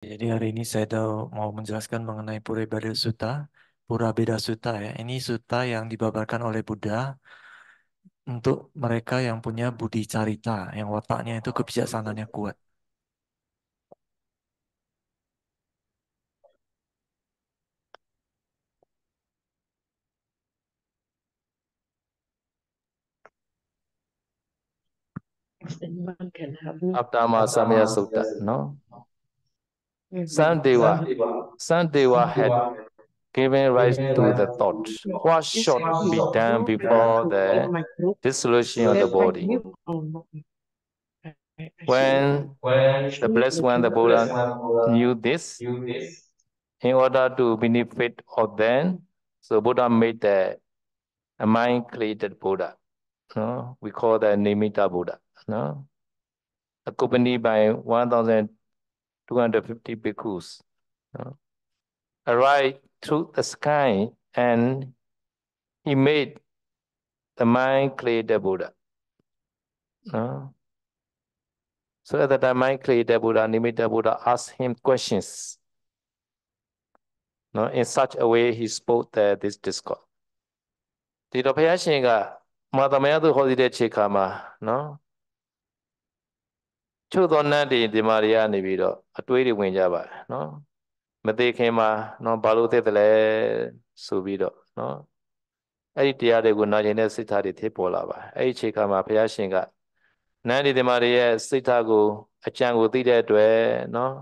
Jadi hari ini mau menjelaskan mengenai Purabeda Sutta. Purabeda Sutta ya. Ini sutta yang dibabarkan oleh Buddha untuk mereka yang punya budi carita, yang wataknya itu kebijaksanaannya kuat. Anyone can help you. Abdama Samaya Sutta, no? Sandeva, Sandeva had given rise to the thought, what Is should happy be done also before in the my group dissolution of the that I body? mute or not? I should When the Blessed One, the Buddha, knew this, in order to benefit of them, so Buddha made a mind-created Buddha. No? We call that Nimitta Buddha. No? Accompanied by 1,250 bhikkhus. No? Arrived through the sky and he made the mind-created Buddha. No? So at the time, mind-created Buddha, Nimitta Buddha asked him questions. No? In such a way, he spoke this discourse. ဒီတော့ဘုရားရှင်ကမာသမယသူဟောစီတဲ့ခြေခါမှာနော်ချို့သောနတ်တွေဒီမာတွေကနေပြီးတော့အတွေးတွေဝင်ကြပါတယ်နော်မသေးခင်မှာနော်ဘာလို့သိတယ်လဲဆိုပြီးတော့နော်အဲ့ဒီတရားတွေကိုနာကျင်တဲ့စိတ်ဓာတ်တွေဖြစ်ပေါ်လာပါတယ်အဲ့ဒီခြေခါမှာဘုရားရှင်ကနတ်တွေဒီမာတွေရဲ့စိတ်ဓာတ်ကိုအကြံကိုသိတဲ့အတွက်နော်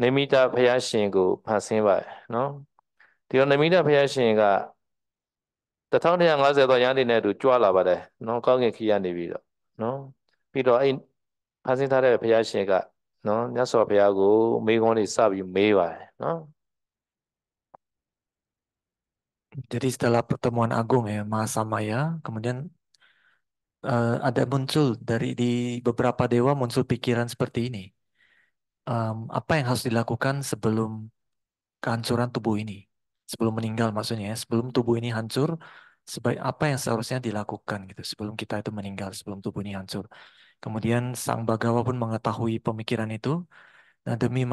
နိမိတဘုရားရှင်ကိုဖန်ဆင်းပါတယ်နော်ဒီတော့နိမိတဘုရားရှင်က1150သောရဟန်းတွေနဲ့အတူကြွလာပါတယ်နော်ကောင်းကင်ခီးကနေပြီးတော့နော်ပြီးတော့အဲ့ဖန်ဆင်းထားတဲ့ဘုရားရှင်ကနော်မြတ်စွာဘုရားကိုမေးခွန်းတွေစပြီးမေးပါတယ်နော် Jadi setelah pertemuan agung ya, Mahasamaya, kemudian ada muncul di beberapa dewa muncul pikiran seperti ini. Apa yang harus dilakukan sebelum kehancuran tubuh ini? Sebelum meninggal maksudnya ya, sebelum tubuh ini hancur, sebaik apa yang seharusnya dilakukan gitu sebelum kita itu meninggal, sebelum tubuh ini hancur. Kemudian Sang Bagawa pun mengetahui pemikiran itu. Nah, demi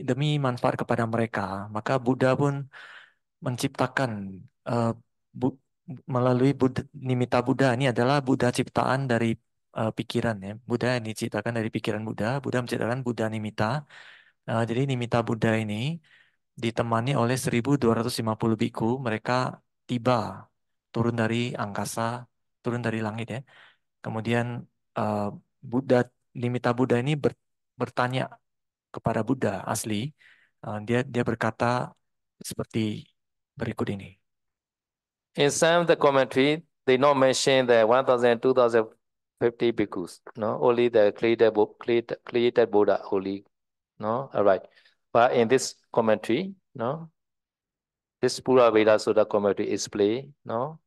demi manfaat kepada mereka, maka Buddha pun menciptakan eh, bu- melalui Nimitta Buddha ini adalah Buddha ciptaan dari pikiran ya. Buddha yang diciptakan dari pikiran Buddha. Buddha menciptakan Buddha Nimitta. Jadi Nimitta Buddha ini ditemani oleh 1.250 biku. Mereka tiba turun dari angkasa, turun dari langit ya. Kemudian eh, Buddha Nimitta Buddha ini bertanya kepada Buddha asli. Dia berkata seperti berikut ini. In some of the commentary they not mention the 1,000 2,050 bhikkhus no only the created Buddha only no all right but in this commentary no this Pura Veda Sutta commentary explain no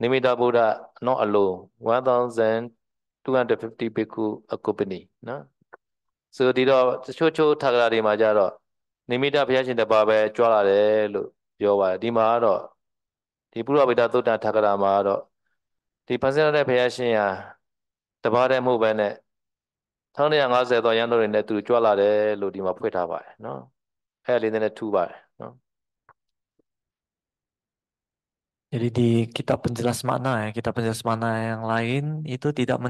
Nimitta Buddha not alone 1,250 bhikkhu accompany နော်ဆိုဒီတော့ချို့ထာဂရတွေမှာကြတော့နိမိတဘုရားရှင်တစ်ပါးပဲကြွားလာတယ်လို့ပြောပါတယ်ဒီမှာကတော့ဒီပုရဗေဒသုတ္တထာဂရမှာကတော့ဒီဖန်ဆင်းရတဲ့ဘုရားရှင်ဟာတပါးတည်းမဟုတ်ပဲနဲ့1150သောရဟန်းတော်တွေနဲ့သူကြွားလာတယ်လို့ဒီမှာဖွင့်ထားပါတယ်နော်အဲ့လေးနဲ့ထူပါတယ်နော် Jadi di kitab penjelas makna yang lain itu tidak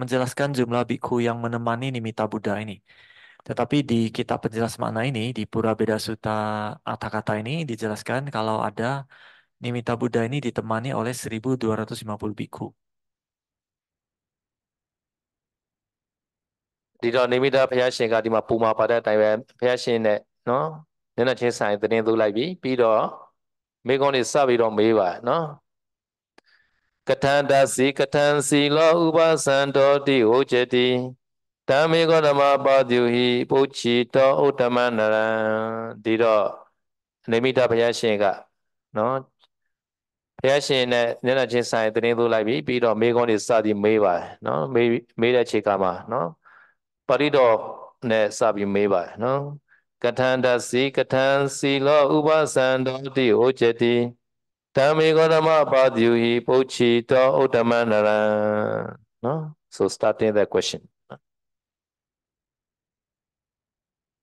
menjelaskan jumlah bikhu yang menemani Nimitta Buddha ini. Tetapi di kitab penjelas makna ini, di Pura Beda Sutta Atthakatha ini dijelaskan kalau ada Nimitta Buddha ini ditemani oleh 1.250 bikhu. ဒီတော့နိမိတဘုရားရှင်ကဒီမှာပူမာပါတဲ့အတိုင်းပဲဘုရားရှင်နဲ့နော်နည်းနည်းချင်းဆိုင်သတင်းသွလိုက်ပြီးတော့မိကုံးတွေစပြီးတော့မေးပါနော်ကထန္တစီကထံစီလောဥပသံတော်တိဟောချတိဓမ္မေကောဓမ္မပါတိဟိပုချီတောဥတ္တမနရံဒီတော့နိမိတဘုရားရှင်ကနော်ဘုရားရှင်နဲ့နည်းနည်းချင်းဆိုင်သတင်းသွလိုက်ပြီးတော့မိကုံးတွေစသည်မေးပါနော်မေးတဲ့ခြေကမှာနော်ပရိတော်နဲ့စပြီးမေးပါတယ်နော်ကထန္တစီကထံစီလောဥပသံတော်တိဟောချတိဓမ္မေကောဓမ္မပါတိဟိပုချီတောဥတ္တမနရံနော် no? So starting the question Jadi di kitab penjelas makna yang lain itu tidak menjelaskan jumlah bikhu yang menemani Nimitta Buddha ini. Tetapi di kitab penjelas makna ini dijelaskan kalau ada Nimitta Buddha ini ditemani oleh 1.250 bikhu.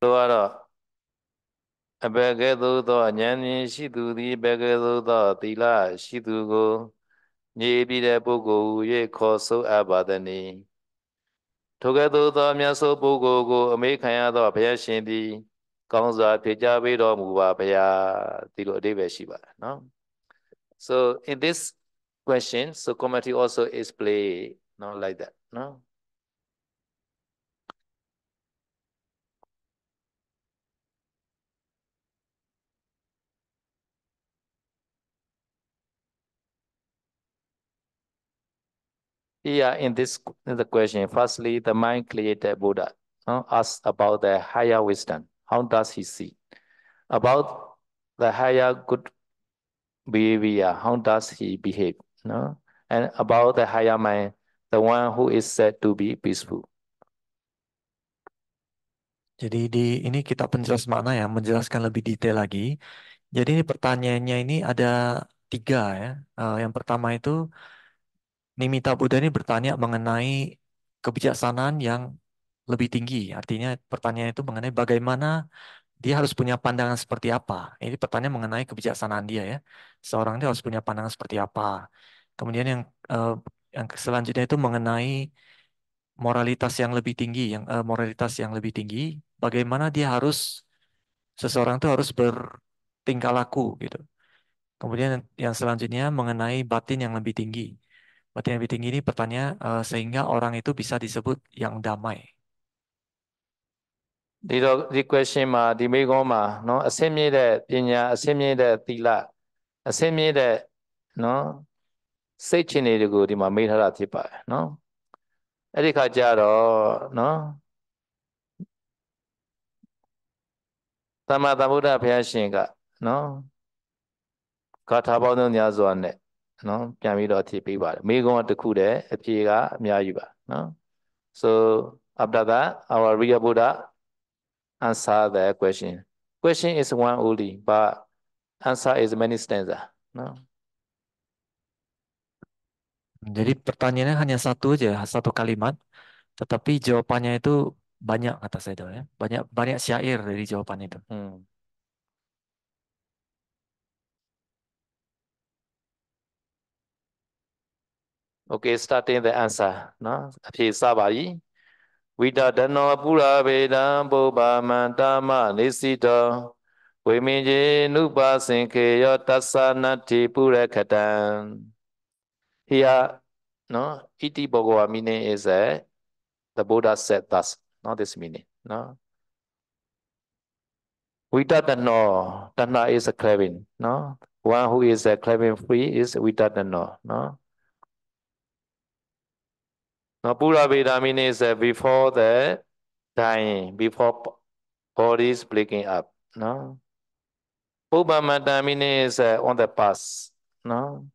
လိုကတော့အဘယ်ကဲ့သို့သောဉာဏ်ဉာဏ်ရှိသူသည်အဘယ်ကဲ့သို့သောသီလရှိသူကိုညီပြီးတဲ့ပုဂ္ဂိုလ်ဟူ၍ခေါ်ဆိုအပ်ပါသည်နီထိုကဲ့သို့သောမြတ်စွာပုဂ္ဂိုလ်ကိုအမေးခံရသောဘုရားရှင်သည်ကောင်းစွာဖြေကြားပေးတော်မူပါဗျာဒီလိုအဓိပ္ပာယ်ရှိပါတယ်နော် so in this question so commentary also is play not like that no here in the question firstly the mind created Buddha asks about the higher wisdom how does he see about the higher good behavior how does he behave no and about the higher mind the one who is said to be peaceful Jadi di ini kita penjelas makna ya, menjelaskan lebih detail lagi. Jadi ini pertanyaannya ini ada tiga ya. Yang pertama itu Nimita Buddha ini bertanya mengenai kebijaksanaan yang lebih tinggi. Artinya pertanyaan itu mengenai bagaimana dia harus punya pandangan seperti apa. Ini pertanyaan mengenai kebijaksanaan dia ya. Seorang dia harus punya pandangan seperti apa. Kemudian eh, yang selanjutnya itu mengenai moralitas yang lebih tinggi, moralitas yang lebih tinggi. Bagaimana dia harus seseorang itu harus bertingkah laku gitu. Kemudian yang selanjutnya mengenai batin yang lebih tinggi. Batin yang lebih tinggi ini pertanyaan sehingga orang itu bisa disebut yang damai. ဒီ question မှာဒီမိကုံးမှာเนาะအစင်းမြင့်တဲ့ပညာအစင်းမြင့်တဲ့သီလအစင်းမြင့်တဲ့เนาะစိတ်ချတွေကိုဒီမှာမေးထားတာဖြစ်ပါတယ်เนาะအဲ့ဒီခါကျတော့เนาะသမ္မာသမ္ဗုဒ္ဓဘုရားရှင်ကเนาะဂါထာပေါင်းစုံများစွာနဲ့เนาะပြန်ပြီးတော့အဖြေပေးပါတယ်မိကုံးကတစ်ခုတည်းအဖြေကအများကြီးပါเนาะ so after that our real Buddha answer the question question is one only but answer is many stanza no Jadi pertanyaannya hanya satu aja, satu kalimat, tetapi jawabannya itu banyak kata saya itu ya. Banyak banyak syair dari jawaban itu. Okay starting the answer နော်အဖြေစပါပြီဝိတဒနောပုရဗေဒံပုဗ္ဗမန္တမနေစီတောဝိမင်းကျေနုပါစင်ခေယောတသနတ္တိပုရခတံ here no iti bhagava meaning is the Buddha said thus not this meaning no Vitatano tana is a craving no one who is craving free is vitatano no now Pura Veda meaning is before the dying before body is breaking up no Pubamata meaning is on the past no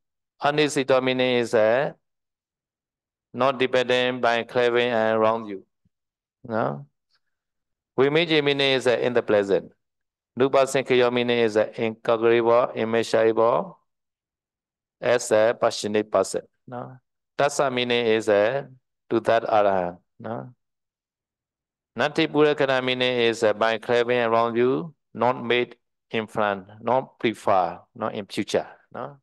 Anisita meaning is not dependent by craving and around you no Vimiji meaning is in the present Nupasinkhaya meaning is incalculable, immeasurable, as a passionate person. No? Tassa meaning is to that arahant. No? Nati Purakana meaning is by craving around you, not made in front, not prefer, not in future. No?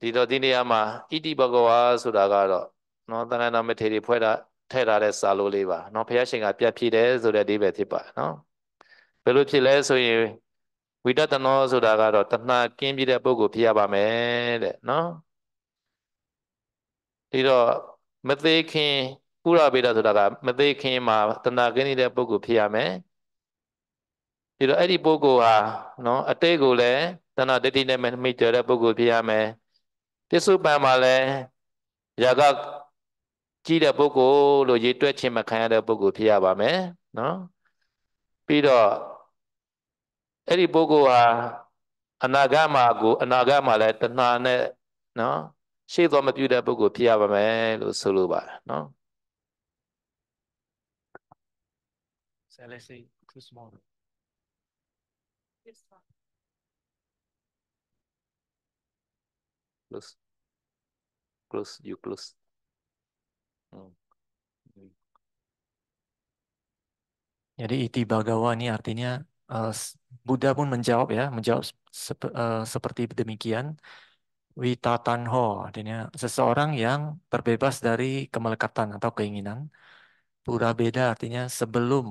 ဒီတော့ဒီနေရာမှာဣတိဘဂဝါဆိုတာကတော့နော်သံဃာတော်မထေရဖွဲ့တာထည့်ထားတဲ့စာလိုလေးပါနော်ဘုရားရှင်ကပြတ်ဖြစ်တယ်ဆိုတဲ့အဓိပ္ပာယ်ဖြစ်ပါတယ်နော်ဘယ်လိုဖြစ်လဲဆိုရင်ဝိတတနောဆိုတာကတော့တဏှာကင်းပြတဲ့ပုဂ္ဂိုလ်ဖြစ်ရပါမယ်တဲ့နော်ဒီတော့မသေးခင်ပုရဗေဒဆိုတာကမသေးခင်မှာတဏှာကင်းနေတဲ့ပုဂ္ဂိုလ်ဖြစ်ရမယ်ဒီတော့အဲ့ဒီပုဂ္ဂိုလ်ဟာနော်အတိတ်ကိုလည်းတဏှာဒိဋ္ဌိနဲ့မိတ်တယ်တဲ့ပုဂ္ဂိုလ်ဖြစ်ရမယ်ပစ္စုပန်မှာလည်းယာကကြီးတဲ့ပုဂ္ဂိုလ်လို့ရေတွက်ခြင်းမခံရတဲ့ပုဂ္ဂိုလ်ဖြစ်ရပါမယ်နော်ပြီးတော့အဲ့ဒီပုဂ္ဂိုလ်ဟာအနာဂတ်မှာလည်းတဏှာနဲ့နော်ရှေ့သွားမပြုတဲ့ပုဂ္ဂိုလ်ဖြစ်ရပါမယ်လို့ဆိုလိုပါတယ်နော် So let's say too small. close close you close อืม Jadi iti bagawa ini artinya Buddha pun menjawab ya, menjawab seperti demikian. Witatanho artinya seseorang yang terbebas dari kemelekatan atau keinginan. Pura beda artinya sebelum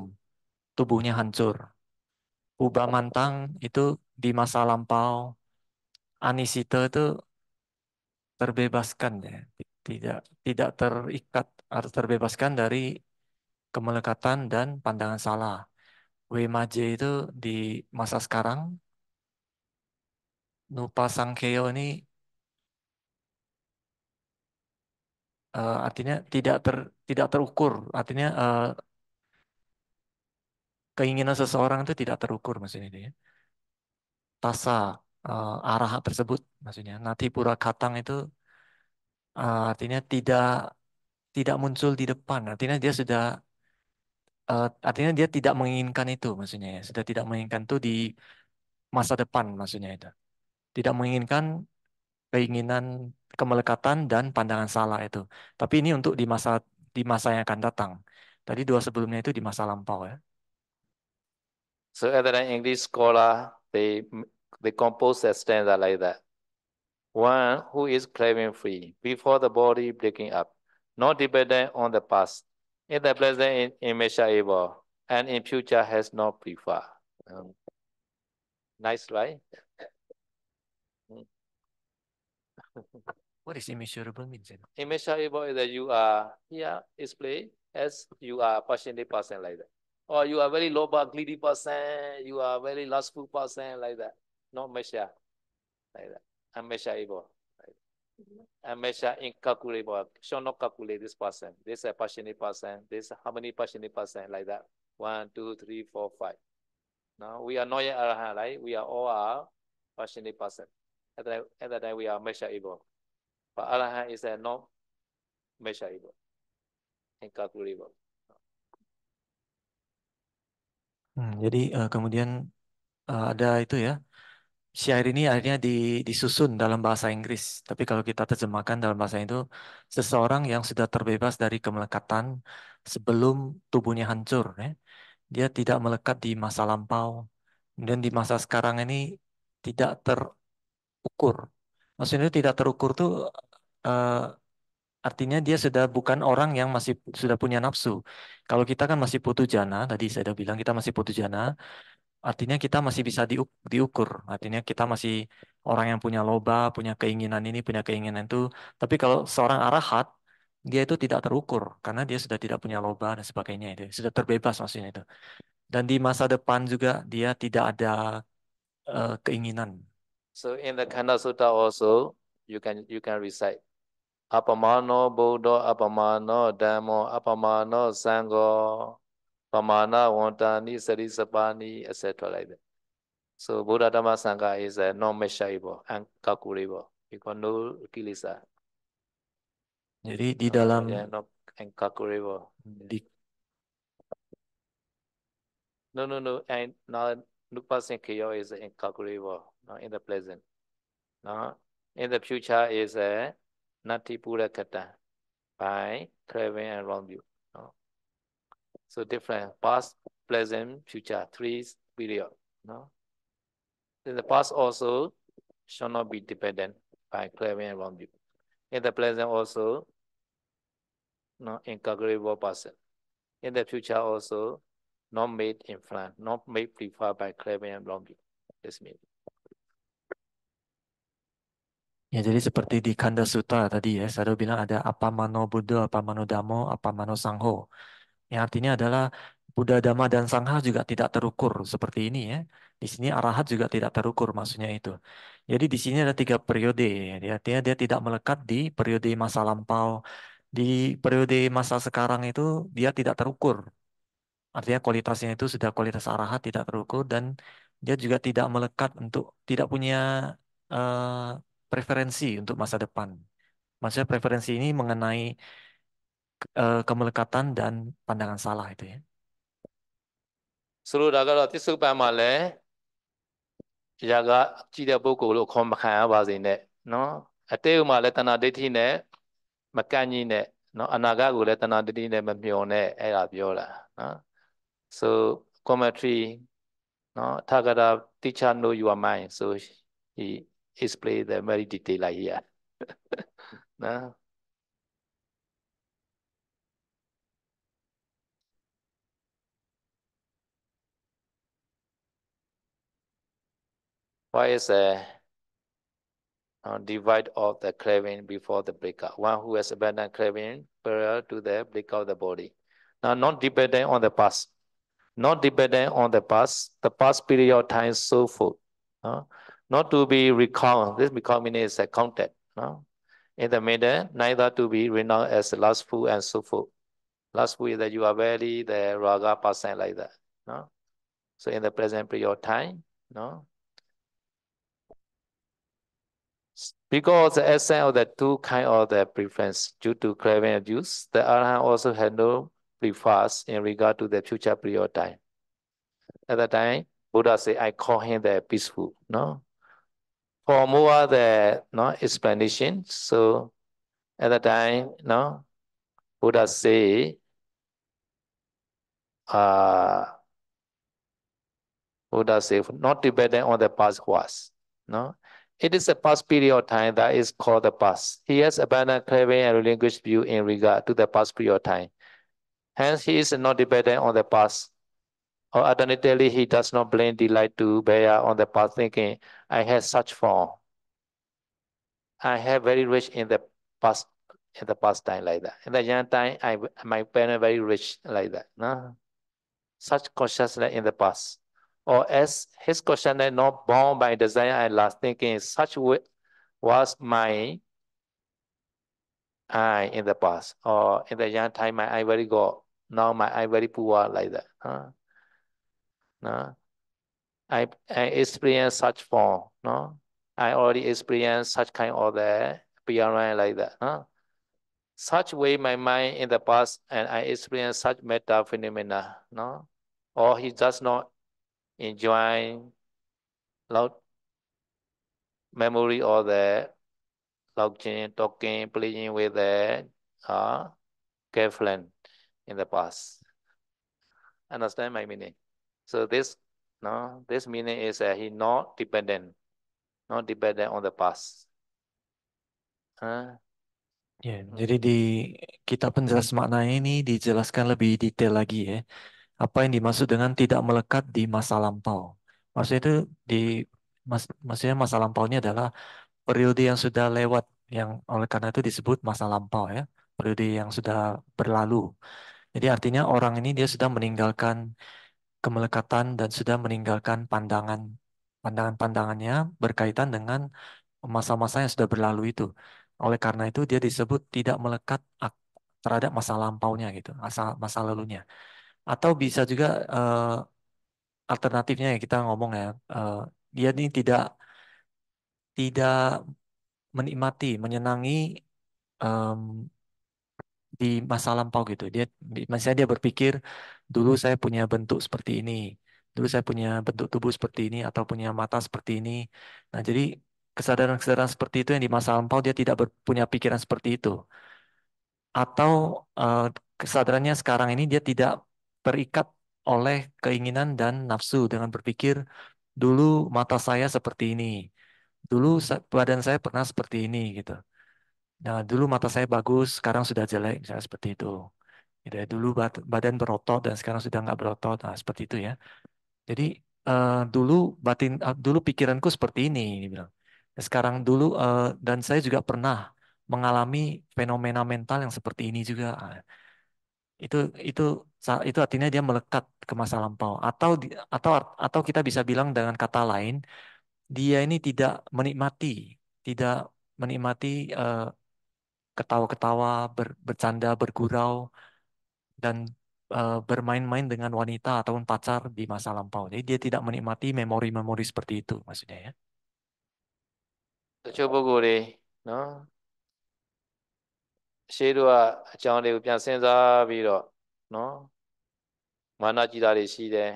tubuhnya hancur. Ubah mantang itu di masa lampau. Anisita itu terbebaskan ya, tidak tidak terikat atau terbebaskan dari kemelekatan dan pandangan salah. Wemaje itu di masa sekarang. Nupa Sangkeo ini artinya tidak terukur. Artinya keinginan seseorang itu tidak terukur maksudnya itu ya. Tasa arah tersebut maksudnya. Nati pura katang itu artinya tidak muncul di depan. Artinya dia sudah artinya dia tidak menginginkan itu maksudnya ya. Sudah tidak menginginkan itu di masa depan maksudnya itu. Tidak menginginkan keinginan kemelekatan dan pandangan salah itu. Tapi ini untuk di masa yang akan datang. Tadi dua sebelumnya itu di masa lampau ya. So other than English scholar, they compose a stanza like that. One who is craving free before the body breaking up, not dependent on the past, in the present immeasurable, and in future has no prefer. Nice, right? What is immeasurable means? Immeasurable is that you are here displayed as you are passionate person like that. Or you are very low greedy person, you are very lustful person like that. Not measure like that. Unmeasurable. Unmeasure incalculable. Shall not calculate this person. This is a passionate person. This how many passionate person like that? 1, 2, 3, 4, 5. Now we are not yet arahant, right? We are all are passionate person. At that time we are measurable. But arahant is a not measurable, incalculable. Jadi kemudian ada itu ya. Syair ini akhirnya disusun dalam bahasa Inggris. Tapi kalau kita terjemahkan dalam bahasa itu, seseorang yang sudah terbebas dari kemelekatan sebelum tubuhnya hancur. Ya. Dia tidak melekat di masa lampau. Dan di masa sekarang ini tidak terukur. Maksudnya tidak terukur tuh eh, artinya dia sudah bukan orang yang masih sudah punya nafsu. Kalau kita kan masih putu jana, tadi saya sudah bilang kita masih putu jana. Artinya kita masih bisa diukur. Artinya kita masih orang yang punya loba, punya keinginan ini, punya keinginan itu. Tapi kalau seorang arahat, dia itu tidak terukur karena dia sudah tidak punya loba dan sebagainya itu. Sudah terbebas maksudnya itu. Dan di masa depan juga dia tidak ada keinginan. So in the Khanda Sutta also, you can recite Apamano Buddha, Apamano Dhammo, Apamano Sangho, Pamana Wantani, Sari Sapani, etc. like that. So Buddha Dhamma Sangha is non-measurable and calculable because no kilesa. Jadi di dalam Yeah, no incalculable. di, No. And now Nupa Sankyo is incalculable. No, in the present. No, in the future is a Nati Pura Kata by craving and wrong view. No? So different past, present, future, three period. No? In the past also shall not be dependent by craving and wrong view. In the present also, no incalculable person. In the future also, not made influence, not made preferred by craving and wrong view. This means. ya jadi seperti di Kanda Sutta tadi ya, saya bilang ada apa mano Buddha, apa mano Dhammo, apa mano Sangho. Yang artinya adalah Buddha, Dhamma, dan Sangha juga tidak terukur seperti ini ya. Di sini arahat juga tidak terukur maksudnya itu. Jadi di sini ada 3 periode. Ya. Dia tidak melekat di periode masa lampau. Di periode masa sekarang itu dia tidak terukur. Artinya kualitasnya itu sudah kualitas arahat tidak terukur dan dia juga tidak melekat untuk tidak punya eh, preferensi untuk masa depan. Maksudnya preferensi ini mengenai kemelekatan dan pandangan salah itu ya. ဆိုလိုတာကတော့တိစ္ဆုတ်ပံမှာလည်းຢာကကြည့်တဲ့ပုဂ္ဂိုလ်လို့ခေါ်မခံရပါစေနဲ့နော်အတိတ်ဥမှာလည်းတဏှာဒိဋ္ဌိနဲ့မကန့်ကြီးနဲ့နော်အနာဂတ်ကိုလည်းတဏှာဒိဋ္ဌိနဲ့မမျှော်နဲ့အဲ့ဒါပြောတာနော် so commentary, no, Thagata teacher know your mind, so he explain the very detail like here. No? Why is a divide of the craving before the breakout? One who has abandoned craving prior to the breakout of the body. Now, not dependent on the past. Not dependent on the past period of time so full. Not to be recalled. This recall meaning is counted. In the middle, neither to be renowned as lustful and so full. Lustful is that you are very the raga person like that. No? So in the present period of time, no? Because the essence of the two kind of the preference due to craving abuse, the Arahant also had no preface in regard to the future period of time. At that time, Buddha said, I call him the peaceful. No? For more the explanation, so at that time, no, Buddha say, not dependent on the past was. No? It is a past period of time that is called the past. He has abandoned craving and relinquished view in regard to the past period of time. Hence, he is not dependent on the past. Or alternatively, he does not blame delight to bear on the past, thinking, I had such form. I have very rich past in the past time like that. In the young time, my parents very rich like that. No? Such consciousness in the past. Or as his consciousness not bound by desire and lust, thinking such was my eye in the past. Or in the young time, my eye very good. Now my eye very poor like that. No? I experience such form. No? I already experienced such kind of the appearance like that. No? Such way my mind in the past and I experience such meta phenomena. No? Or he does not enjoy loud memory or the lounging, talking, playing with the girlfriend in the past. Understand my meaning? So this meaning is that he not dependent on the past. Ya, jadi di kitab penjelas maknanya ini dijelaskan lebih detail lagi ya. Apa yang dimaksud dengan tidak melekat di masa lampau. Maksudnya itu maksudnya masa lampaunya adalah periode yang sudah lewat, yang oleh karena itu disebut masa lampau ya. Periode yang sudah berlalu. Jadi artinya orang ini dia sudah meninggalkan kemelekatan dan sudah meninggalkan pandangannya berkaitan dengan masa-masa yang sudah berlalu itu. Oleh karena itu dia disebut tidak melekat terhadap masa lampaunya gitu, masa lalunya. Atau bisa juga alternatifnya ya kita ngomong ya, dia ini tidak menikmati, menyenangi em, di masa lampau gitu. Misalnya dia berpikir dulu saya punya bentuk seperti ini, dulu saya punya bentuk tubuh seperti ini atau punya mata seperti ini. Nah, jadi kesadaran-kesadaran seperti itu yang di masa lampau dia tidak punya pikiran seperti itu. Atau eh, kesadarannya sekarang ini dia tidak terikat oleh keinginan dan nafsu dengan berpikir dulu mata saya seperti ini, dulu badan saya pernah seperti ini gitu. Nah, dulu mata saya bagus, sekarang sudah jelek, misalnya seperti itu. Gitu ya. Dulu badan berotot dan sekarang sudah nggak berotot, nah seperti itu ya. Jadi dulu dulu pikiranku seperti ini, dia bilang. Sekarang dulu dan saya juga pernah mengalami fenomena mental yang seperti ini juga. Ah, itu itu itu artinya dia melekat ke masa lampau. Atau kita bisa bilang dengan kata lain, dia ini tidak menikmati eh, ketawa-ketawa, bercanda, bergurau, dan bermain-main dengan wanita ataupun pacar di masa lampau. Jadi dia tidak menikmati memori-memori seperti itu, maksudnya ya. တချို့ပုဂ္ဂိုလ်တွေနော်ရှေးတို့ကအကြောင်းတွေကိုပြန်စဉ်းစားပြီးတော့နော်မာနကြည်တာတွေရှိတယ်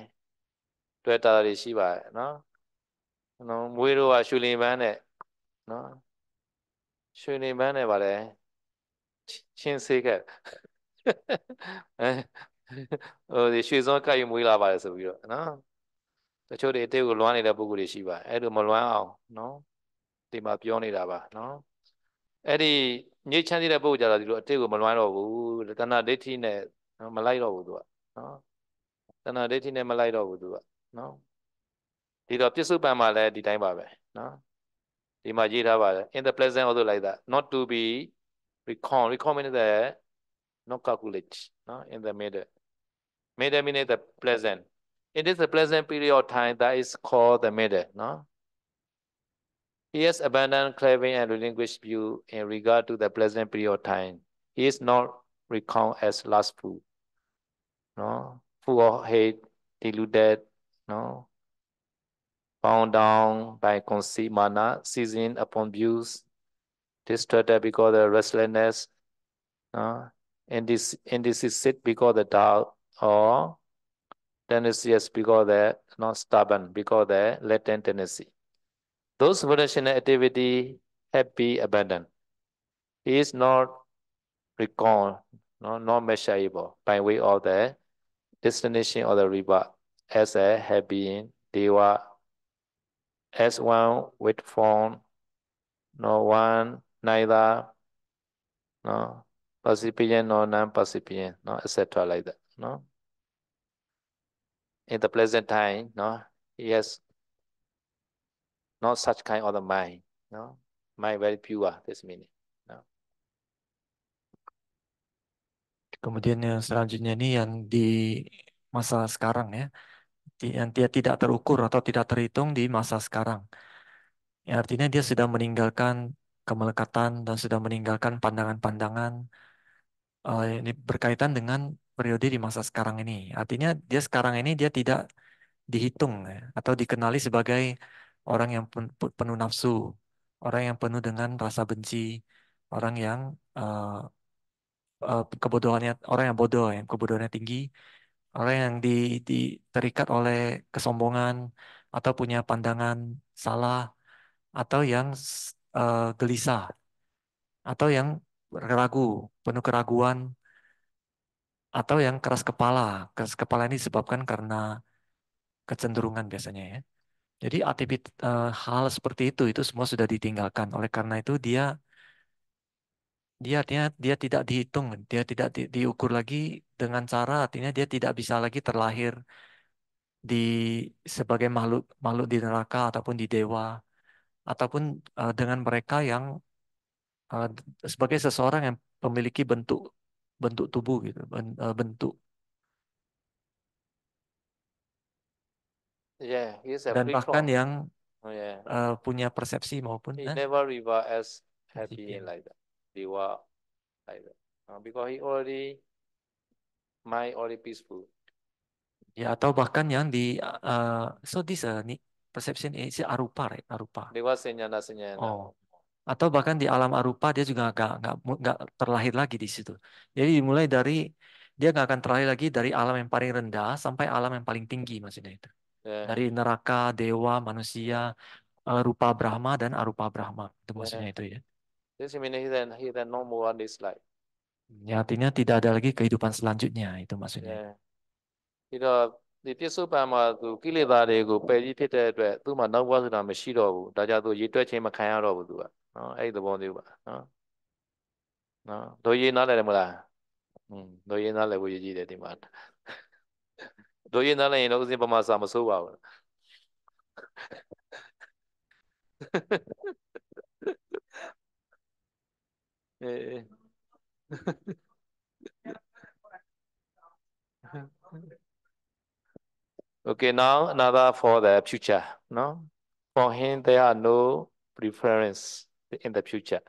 တွေ့တာတွေရှိပါတယ်နော်မွေးတို့ကရွှေလင်ပန်းနဲ့နော်ရွှေလင်ပန်းနဲ့ဗါလဲချင်းစေးခဲ့အဲ ဒီရွှေစွန်းကပ်ယူမွေးလာပါတယ်ဆိုပြီးတော့နော်တချို့တွေအတိတ်ကိုလွမ်းနေတဲ့ပုဂ္ဂိုလ်တွေရှိပါအဲ့လိုမလွမ်းအောင်နော်ဒီမှာပြောနေတာပါနော်အဲ့ဒီညှိချမ်းသေးတဲ့ပုဂ္ဂိုလ်ကြတော့ဒီလိုအတိတ်ကိုမလွမ်းတော့ဘူးတဏ္ဍဒိဋ္ဌိနဲ့မလိုက်တော့ဘူးသူကနော်တဏ္ဍဒိဋ္ဌိနဲ့မလိုက်တော့ဘူးသူကနော်ဒီတော့ပြစ္ဆုတ်ပံမှာလည်းဒီတိုင်းပါပဲနော်ဒီမှာရေးထားပါတယ် in the present also like that not to be recall means that not calculate နော် in the middle means the present it is the present period of time that is called the middle နော် he has abandoned craving and relinquished view in regard to the present period of time he is not reckoned as lustful နော် full of hate deluded နော် bound down by conceit mana seizing upon views distracted because of restlessness indecisive because of the doubt or tenacious because they're not stubborn because they're latent tendency those volitional activity have been abandoned he is not reckoned not measurable by way of the destination of the river as a have been deva as one with form no one neither no percipient nor non-percipient no etc like that no in the present time no he has not such kind of the mind no mind very pure this meaning no Kemudian yang selanjutnya ini yang di masa sekarang ya, yang dia tidak terukur atau tidak terhitung di masa sekarang. Ya, artinya dia sudah meninggalkan kemelekatan dan sudah meninggalkan pandangan-pandangan. Ini berkaitan dengan periode di masa sekarang ini. Artinya dia sekarang ini dia tidak dihitung ya, atau dikenali sebagai orang yang penuh nafsu, orang yang penuh dengan rasa benci, orang yang kebodohannya, orang yang bodoh, yang kebodohannya tinggi, orang yang terikat oleh kesombongan atau punya pandangan salah atau yang gelisah atau yang ragu, penuh keraguan atau yang keras kepala. Keras kepala ini disebabkan karena kecenderungan biasanya ya. Jadi hal seperti itu semua sudah ditinggalkan. Oleh karena itu dia dia artinya dia tidak dihitung, dia tidak diukur lagi dengan cara artinya dia tidak bisa lagi terlahir di sebagai makhluk makhluk di neraka ataupun di dewa ataupun dengan mereka yang uh, sebagai seseorang yang memiliki bentuk bentuk tubuh gitu, bentuk yeah he is a dan free bahkan from yang oh yeah punya persepsi maupun he never river as happy sipil. like that they were like that because he already mind already peaceful Ya atau bahkan yang di so this perception is arupa right? Arupa. they were senyana Oh. Atau bahkan di alam arupa dia juga nggak terlahir lagi di situ. Jadi dimulai dari dia nggak akan terlahir lagi dari alam yang paling rendah sampai alam yang paling tinggi maksudnya itu. yeah Dari neraka, dewa, manusia, rupa Brahma dan arupa Brahma. Itu maksudnya itu ya. this means he then no more on this life Ya artinya tidak ada lagi kehidupan selanjutnya itu maksudnya. yeah ဒီတော့ဒီပြစ္ဆုတ်ပံမှာသူကိလေသာတွေကိုပယ်ပြီးဖြစ်တဲ့အတွက်သူ့မှာနောက်ဘဝဆိုတာမရှိတော့ဘူးဒါကြောင့်သူရေတွက်ခြင်းမခံရတော့ဘူးသူကနော်အဲ့ဒီသဘောမျိုးပါနော်တို့ရေးနားလည်တယ်မလားတို့ရေးနားလည်ဖို့ရည်ကြည်တယ်ဒီမှာတို့ရေးနားလည်ရင်တော့ဥစဉ်ပမာစာမစိုးပါဘူး Eh. Okay, now another for the future. No, for him there are no preference in the future.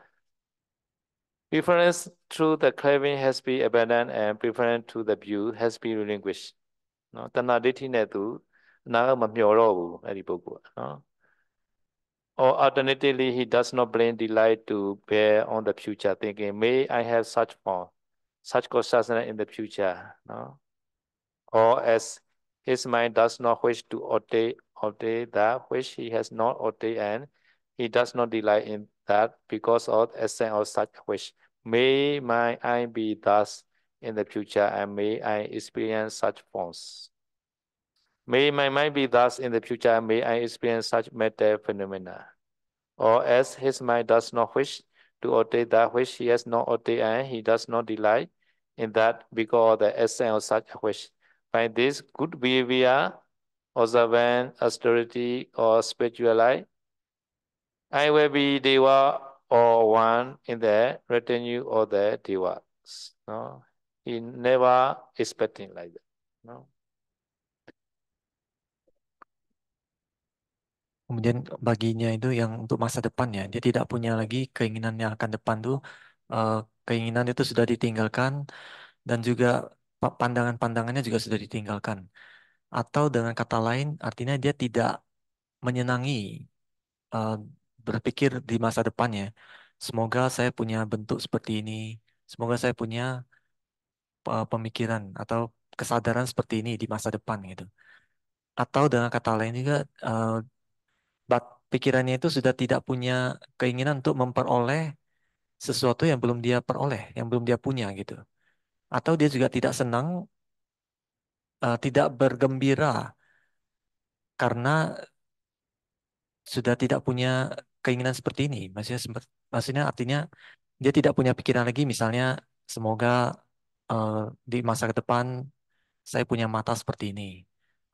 Preference through the craving has been abandoned and preference to the view has been relinquished. No, တဏှာဒိဋ္ဌိနဲ့သူအနာကမမျှော်တော့ဘူးအဲ့ဒီပုဂ္ဂိုလ်ကနော် Or alternatively, he does not blame delight to bear on the future, thinking, may I have such form, such consciousness in the future. No? Or as his mind does not wish to obtain that which he has not obtained, and he does not delight in that because of essence of such wish. May my I be thus in the future, and may I experience such forms. May my mind be thus in the future, may I experience such matter phenomena. Or as his mind does not wish to attain that which he has not attained, and he does not delight in that because of the essence of such a wish. By this good behavior, observance, austerity, or spiritual life, I will be Deva or one in the retinue of the Devas. No? He never expecting like that. No? Kemudian baginya itu yang untuk masa depannya, dia tidak punya lagi keinginan yang akan depan tuh, eh, keinginan itu sudah ditinggalkan dan juga pandangan-pandangannya juga sudah ditinggalkan. Atau dengan kata lain, artinya dia tidak menyenangi eh, berpikir di masa depannya. Semoga saya punya bentuk seperti ini, semoga saya punya pemikiran atau kesadaran seperti ini di masa depan gitu. Atau dengan kata lain juga, pikirannya itu sudah tidak punya keinginan untuk memperoleh sesuatu yang belum dia peroleh, yang belum dia punya gitu. Atau dia juga tidak senang, tidak bergembira karena sudah tidak punya keinginan seperti ini. Maksudnya artinya dia tidak punya pikiran lagi, misalnya semoga eh, di masa ke depan saya punya mata seperti ini.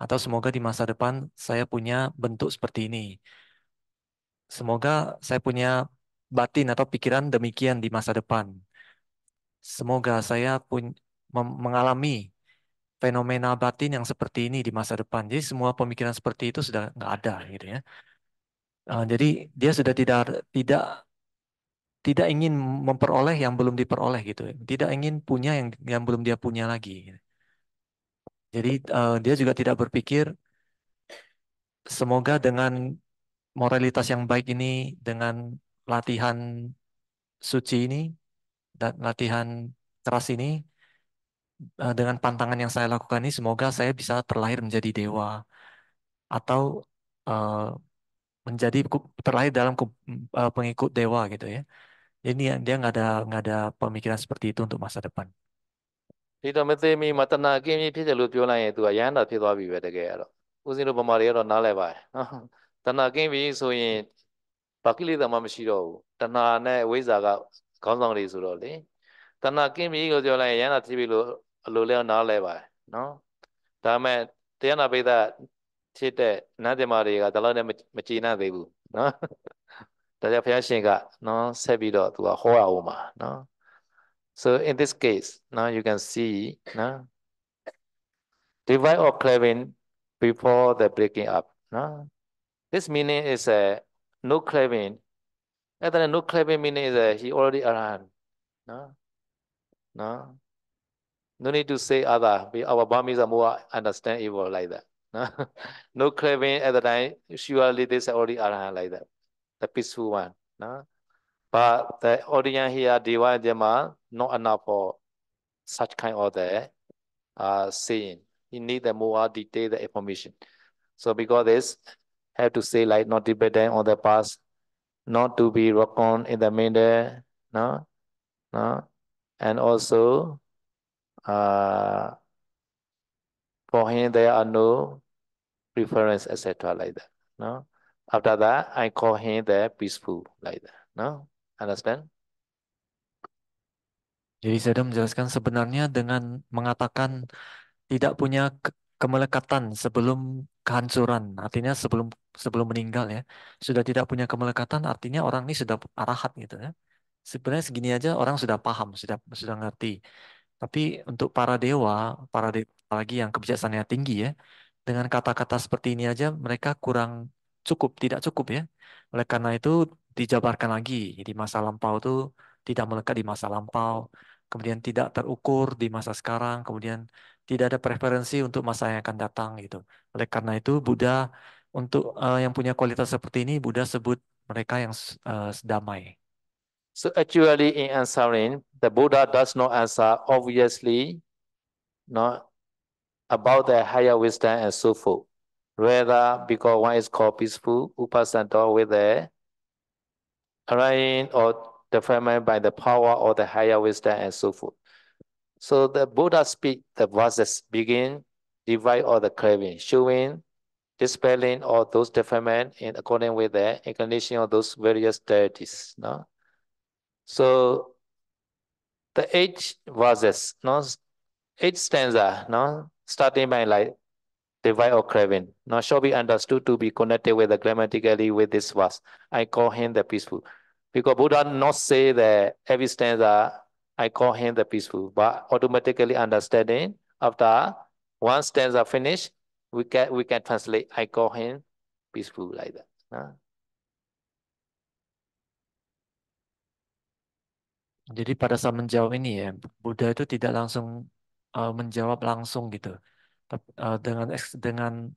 Atau semoga di masa depan saya punya bentuk seperti ini. Semoga saya punya batin atau pikiran demikian di masa depan. Semoga saya pun mengalami fenomena batin yang seperti ini di masa depan. Jadi semua pemikiran seperti itu sudah nggak ada gitu ya. Jadi dia sudah tidak tidak ingin memperoleh yang belum diperoleh gitu. Tidak ingin punya yang belum dia punya lagi, gitu. Jadi dia juga tidak berpikir semoga dengan moralitas yang baik ini, dengan latihan suci ini dan latihan keras ini, dengan pantangan yang saya lakukan ini, semoga saya bisa terlahir menjadi dewa atau eh, menjadi terlahir dalam pengikut dewa gitu ya. Jadi dia nggak ada pemikiran seperti itu untuk masa depan. ဒီတော့မသိမီမှာတဏှာကင်းပြီးဖြစ်တယ်လို့ပြောလိုက်ရင်သူကရဟန္တာဖြစ်သွားပြီပဲတကယ်ကတော့ဦးဇင်းတို့ဗမာတွေကတော့နားလဲပါတယ်နော်တဏှာကင်းပြီဆိုရင်ဘာကိလေသာမှမရှိတော့ဘူးတဏှာနဲ့ဝိဇ္ဇာကခေါင်းဆောင်တွေဆိုတော့လေတဏှာကင်းပြီလို့ပြောလိုက်ရင်ရဟန္တာဖြစ်ပြီလို့အလိုလဲနားလဲပါတယ်နော်ဒါပေမဲ့တရားနာပိဋကဖြစ်တဲ့နတ်တင်မာတွေကဒါလည်းမကြည်နပ်သေးဘူးနော်ဒါကြောင့်ဘုရားရှင်ကနော်ဆက်ပြီးတော့သူကဟောရအောင်ပါနော် So in this case, now you can see now divide or craving before the breaking up. Now this meaning is no craving. And then no craving meaning is he already around. No, no, no need to say other. Our Burmese are more understand evil like that. No, no craving at the time. Surely this already around like that. The peaceful one. No, but the audience here, divide them are not enough for such kind of the saying. You need the more detailed information. So because this, have to say like not dependent on the past, not to be rock on in the middle, no, no, and also for him there are no preference, etc. like that. No. After that, I call him the peaceful like that. No, understand? Jadi saya sudah menjelaskan sebenarnya dengan mengatakan tidak punya kemelekatan sebelum kehancuran, artinya sebelum sebelum meninggal ya, sudah tidak punya kemelekatan, artinya orang ini sudah arahat gitu ya. Sebenarnya segini aja orang sudah paham, sudah ngerti. Tapi untuk para dewa apalagi yang kebijaksanaannya tinggi ya, dengan kata-kata seperti ini aja mereka kurang cukup, tidak cukup ya. Oleh karena itu dijabarkan lagi di masa lampau itu tidak melekat di masa lampau, kemudian tidak terukur di masa sekarang, kemudian tidak ada preferensi untuk masa yang akan datang gitu. Oleh karena itu Buddha untuk yang punya kualitas seperti ini Buddha sebut mereka yang damai. So actually in answering, the Buddha does not answer obviously, not about the higher wisdom and so forth. Rather, because one is called peaceful, upasanta with the arising or defilement by the power of the higher wisdom and so forth. So the Buddha speak the verses begin, divide all the craving, showing, dispelling all those defilement in according with the inclination of those various deities. No? So the eight verses, no, eight stanza, no, starting by like divide or craving, now shall be understood to be connected with the grammatically with this verse. I call him the peaceful. Because Buddha not say that every stanza I call him the peaceful, but automatically understanding after one stanza finish, we can translate I call him peaceful like that. Jadi pada saat menjawab ini ya, Buddha itu tidak langsung menjawab langsung gitu, dengan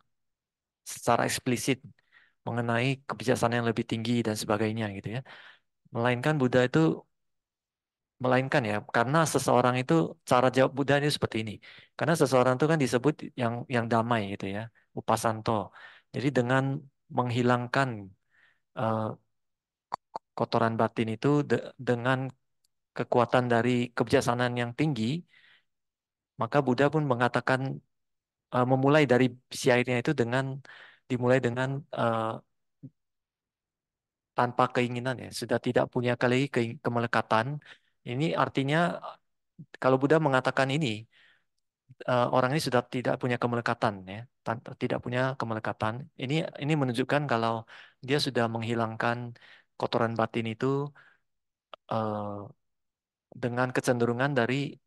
secara eksplisit mengenai kebijaksanaan yang lebih tinggi dan sebagainya gitu ya. Melainkan ya, karena seseorang itu cara jawab Buddha itu seperti ini. Karena seseorang itu kan disebut yang damai gitu ya, upasanto. Jadi dengan menghilangkan eh, kotoran batin itu dengan kekuatan dari kebijaksanaan yang tinggi, maka Buddha pun mengatakan memulai dari syairnya itu dimulai dengan tanpa keinginan ya, sudah tidak punya kali kemelekatan. Ini artinya kalau Buddha mengatakan ini, orang ini sudah tidak punya kemelekatan ya, tidak punya kemelekatan. Ini menunjukkan kalau dia sudah menghilangkan kotoran batin itu eh, dengan kecenderungan dari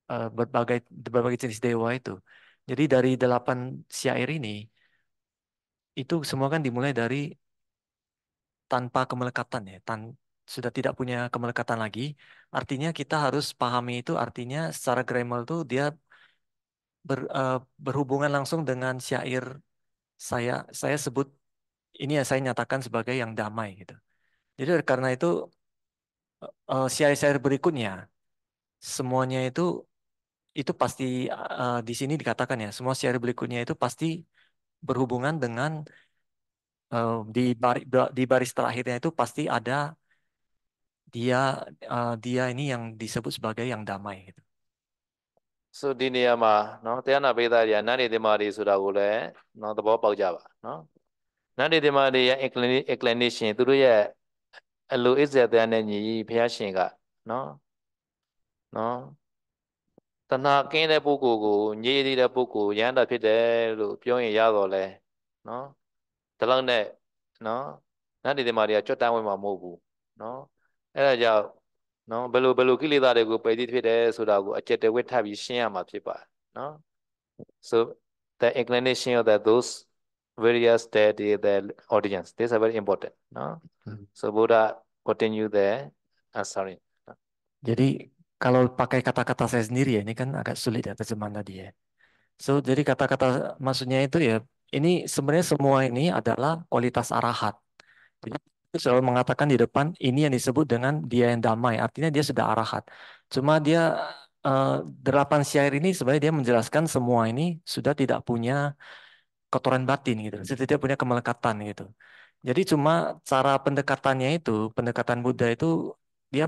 berbagai berbagai jenis dewa itu. Jadi dari 8 syair ini itu semua kan dimulai dari tanpa kemelekatan ya, sudah tidak punya kemelekatan lagi. Artinya kita harus pahami itu artinya secara grammar itu dia berhubungan langsung dengan syair saya sebut ini ya saya nyatakan sebagai yang damai gitu. Jadi karena itu syair-syair berikutnya semuanya itu pasti di sini dikatakan ya semua syair berikutnya itu pasti berhubungan dengan di baris terakhirnya itu pasti ada dia dia ini yang disebut sebagai yang damai gitu. So ဒီနေရာမှာเนาะတရားနာပိသတွေနန္ဒီသမားတွေဆိုတာကိုလည်းเนาะသဘောပေါက်ကြပါเนาะနန္ဒီသမားတွေရဲ့ inclination သူတို့ရဲ့အလိုအစ်ဆက်တဲ့နဲ့ညီဘုရားရှင်ကเนาะเนาะတဏှာကင်းတဲ့ပုဂ္ဂိုလ်ကိုညည်သေးတဲ့ပုဂ္ဂိုလ်ရဟန္တာဖြစ်တယ်လို့ပြောရင်ရတော့လဲเนาะဒီလောက်နဲ့เนาะနန္ဒီသမားတွေကကြွတန်းဝင်မှာမဟုတ်ဘူးเนาะအဲ့ဒါကြောင့်เนาะဘယ်လိုကိလေသာတွေကိုပယ်သိဖြစ်တယ်ဆိုတာကိုအကျက်တဝက်ထပ်ပြီးရှင်းရမှာဖြစ်ပါတယ်เนาะ So the inclination of those various the audience, this is very important. No? Hmm. So Buddha continue there. Sorry. Jadi kalau pakai kata-kata saya sendiri ya ini kan agak sulit ya terjemahan tadi ya. So jadi kata-kata maksudnya itu ya ini sebenarnya semua ini adalah kualitas arahat. Jadi itu selalu mengatakan di depan ini yang disebut dengan dia yang damai. Artinya dia sudah arahat. Cuma dia 8 syair ini sebenarnya dia menjelaskan semua ini sudah tidak punya kotoran batin gitu. Sudah tidak punya kemelekatan gitu. Jadi cuma cara pendekatannya itu, pendekatan Buddha itu dia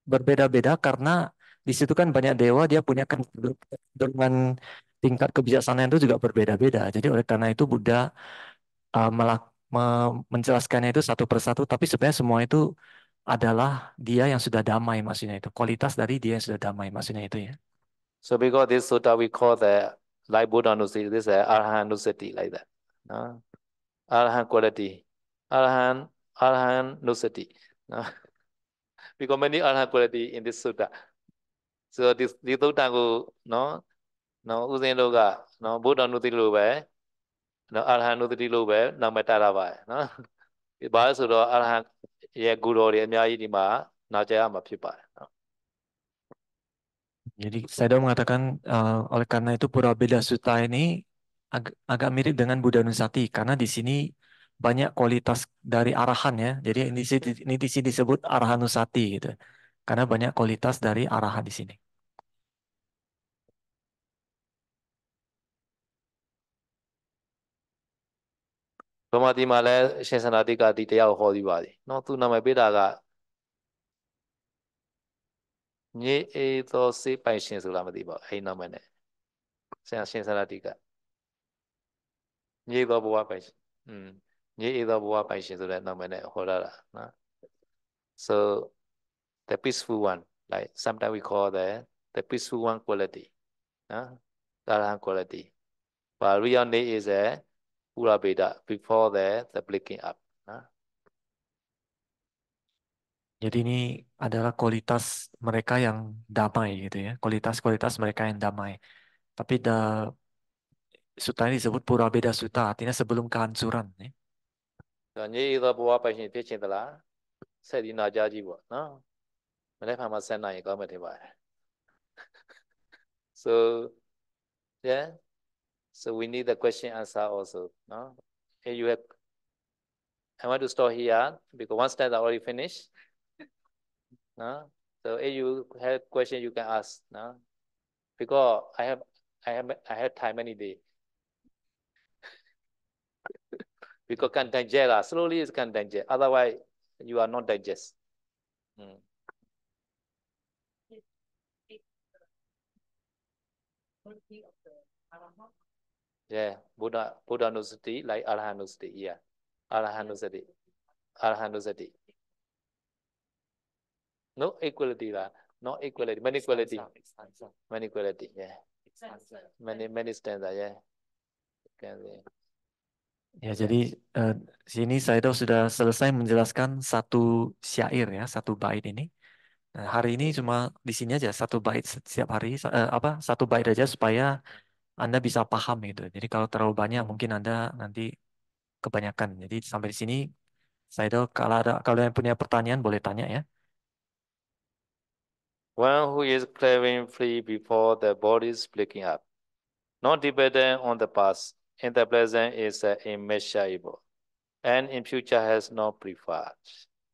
berbeda-beda karena di situ kan banyak dewa, dia punya dengan tingkat kebijaksanaan itu juga berbeda-beda. Jadi oleh karena itu Buddha menjelaskannya itu satu persatu, tapi sebenarnya semua itu adalah dia yang sudah damai maksudnya itu. Kualitas dari dia yang sudah damai maksudnya itu ya. So because this sutta we call the like Buddha Nusati, this is Arahant Nusati like that. No? Arahant quality. Arahant Nusati. No? Because many Arahant quality in this sutta. So this sutta ko no ဦးဇင်းတို့ကနော်ဘုဒ္ဓနုတိလို့ပဲနော်အာရဟံနုတိလို့ပဲနာမည်တတ်တာပါနော်ဘာလို့ဆိုတော့အာရဟံရဲ့ဂုတော်တွေအများကြီးဒီမှာနာကြားရမှာဖြစ်ပါတယ်နော် Jadi saya mengatakan oleh karena itu Pura Beda Sutta ini agak mirip dengan Buddha Nusati karena di sini banyak kualitas dari arahan ya. Jadi ini di sini disebut arahan Nusati gitu. Karena banyak kualitas dari arahan di sini. ဗမာပြည်မှာလည်းအရှင်စန္ဒတိကဒီတရားကိုဟောပြီးပါသည်နော်သူနာမည်ပေးတာက Nye e to se pai shin so la ma ti ba ai na ma ne shin Saratika Nye to bwa pai shin Nye e to bwa pai shin so la na ma ne ho ra la na so the peaceful one like sometimes we call the peaceful one quality Arahant quality but real name is a Pura Veda before the breaking up Jadi ini adalah kualitas mereka yang damai gitu ya. Kualitas-kualitas mereka yang damai. Tapi suta ini disebut Pura Beda Suta, artinya sebelum kehancuran ya. Nye e to bwa pai shin phit chin da la sai di na ja ji bo no ma ne pha ma san na yin kaw ma tin ba so yeah so we need the question answer also no hey you have I want to stop here because one step already finished no so if you have question you can ask no because I have time many day because can digest slowly it can digest otherwise you are not digest yeah Buddha knows it like Arahant knows it yeah Arahant knows it Arahant knows it no equality lah not equality many equality yeah many stanza yeah can say. Ya, jadi sini Saido sudah selesai menjelaskan satu syair ya, satu bait ini. Nah, hari ini cuma di sini aja satu bait setiap hari satu bait aja supaya Anda bisa paham gitu. Jadi kalau terlalu banyak mungkin Anda nanti kebanyakan. Jadi sampai di sini Saido kalau yang punya pertanyaan boleh tanya ya. One who is craving free before the body is breaking up, not dependent on the past, in the present is immeasurable, and in future has no preferred.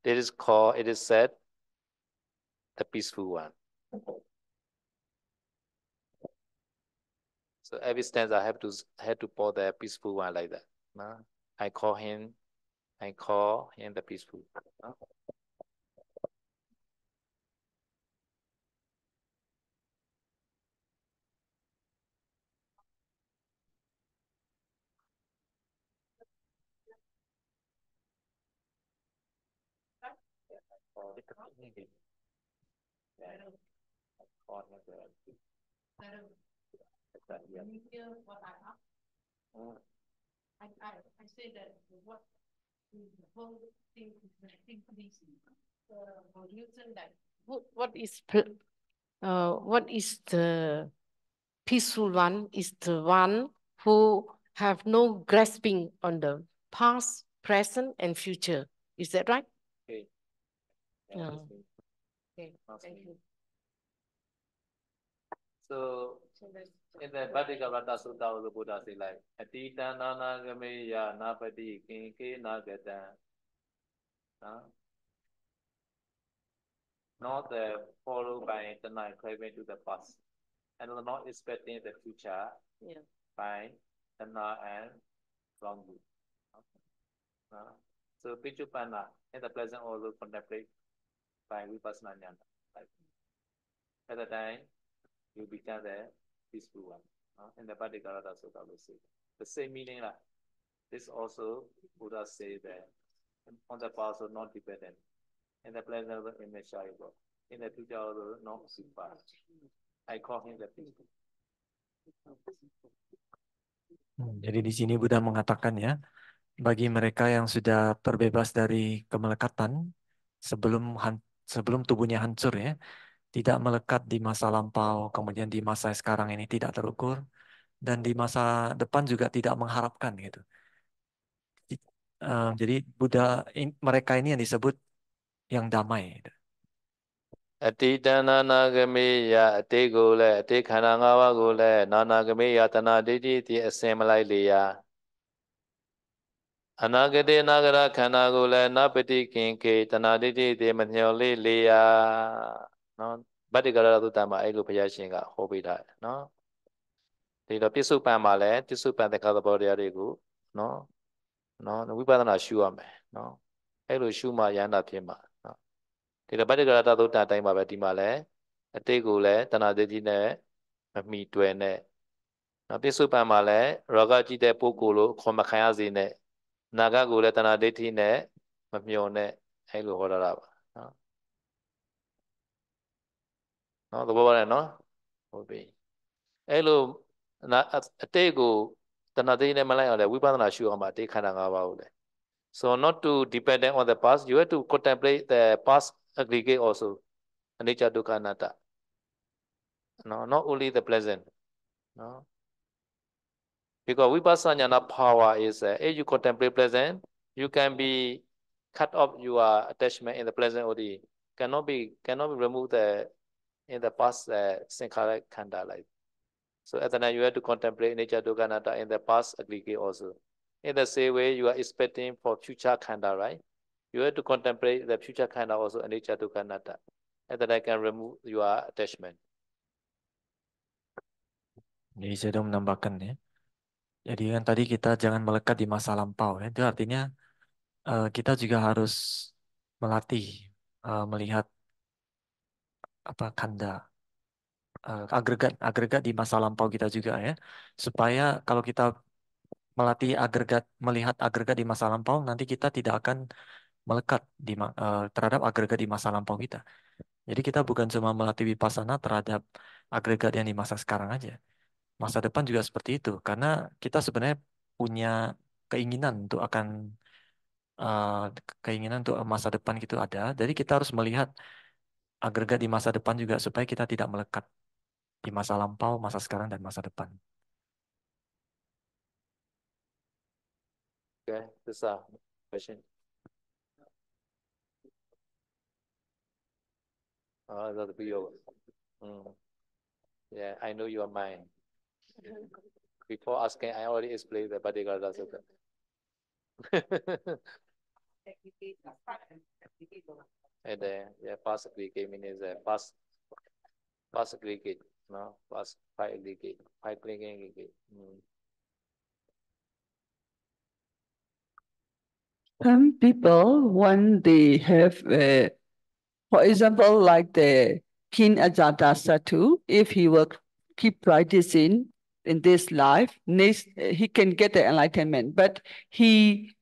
It is said, the peaceful one. So every stanza have to pour the peaceful one like that. No? I call him the peaceful. No? I say that what the whole thing is connecting these Newton that what is the peaceful one is the one who have no grasping on the past, present, and future. Is that right? Okay. Yeah. Okay. Thank you. So in the Bhattikarata Sutta, the Buddha say like, Atita nana game ya napati kinke nagata. Not followed by the night craving to the past, and not expecting the future by the now and wrong you. So Pichupana in the present also contemplate by Vipassana Jnana. Like, at the time, you become the peaceful one. In the Bhattikarata Sutta, we say the same meaning. This also Buddha say that on the past are not dependent. In the present also immeasurable. In the future also not super. I call him the peaceful. Jadi di sini Buddha mengatakan ya, bagi mereka yang sudah terbebas dari kemelekatan sebelum tubuhnya hancur ya, tidak melekat di masa lampau, kemudian di masa sekarang ini tidak terukur, dan di masa depan juga tidak mengharapkan gitu. Jadi mereka ini yang disebut yang damai. Gitu. Atita nana game ya ate ko le ate khana nga wa ko le nana game ya tana diti ti asin malai le ya anagate nagara khana ko le napati kin ke tana diti ti ma nyaw le ya နော်ဗတ္တိကရသုတ္တမှာအဲ့လိုဘုရားရှင်ကဟောပေးထားတယ်နော်ဒီတော့ပြစ္ဆုတ်ပံမှာလည်းပြစ္ဆုတ်ပံတက္ကသဘောတရားတွေကိုနော်ဝိပဿနာရှုရမယ်နော်အဲ့လိုရှုမှရဟန္တာဖြစ်မှာနော်ဒီတော့ဗတ္တိကရသုတ္တအတိုင်းပါပဲဒီမှာလည်း အတိတ်ကိုလည်းတဏှာဒိဋ္ဌိနဲ့မမီတွယ်နဲ့နော်ပြစ္ဆုတ်ပံမှာလည်းရောဂကြည့်တဲ့ပုဂ္ဂိုလ်လို့ခေါ်မခံရစေနဲ့အနာဂတ်ကိုလည်းတဏှာဒိဋ္ဌိနဲ့မမျှော်နဲ့အဲ့လိုဟောတာပါနော်နော်သဘောပါတယ်နော်ဟုတ်ပြီအဲ့လိုအတိတ်ကိုတဏှာဒိဋ္ဌိနဲ့မလိုက်အောင်လည်းဝိပဿနာရှုအောင်ပါအတိတ်ခန္ဓာ၅ပါးကိုလည်း so not to dependent on the past you have to contemplate the past aggregate also anicca dukkha anatta no not only the present no because vipassana power is if you contemplate present you can be cut off your attachment in the present only cannot be removed in the past sankhara khanda like so at the time you have to contemplate anicca dukkha anatta in the past aggregate also in the same way you are expecting for future khanda right you have to contemplate the future khanda also anicca dukkha anatta at the time can remove your attachment. Jadi saya sudah menambahkan ya. Jadi kan tadi kita jangan melekat di masa lampau ya. Itu artinya kita juga harus melatih melihat apa kanda agregat di masa lampau kita juga ya. Supaya kalau kita melatih melihat agregat di masa lampau, nanti kita tidak akan melekat terhadap agregat di masa lampau kita. Jadi kita bukan cuma melatih vipassana terhadap agregat yang di masa sekarang aja. Masa depan juga seperti itu, karena kita sebenarnya punya keinginan untuk keinginan untuk masa depan gitu ada. Jadi kita harus melihat agregat di masa depan juga supaya kita tidak melekat di masa lampau, masa sekarang dan masa depan. Okay, this is a question. That's the video. Yeah, I know your mind. Before asking, I already explained the Bhattigara Sutta. And yeah, past aggregate means past aggregate, no, past five aggregate, five aggregate. Some people, when they have, for example, like the King Ajatasattu, if he will keep practicing in this life, next he can get the enlightenment. But he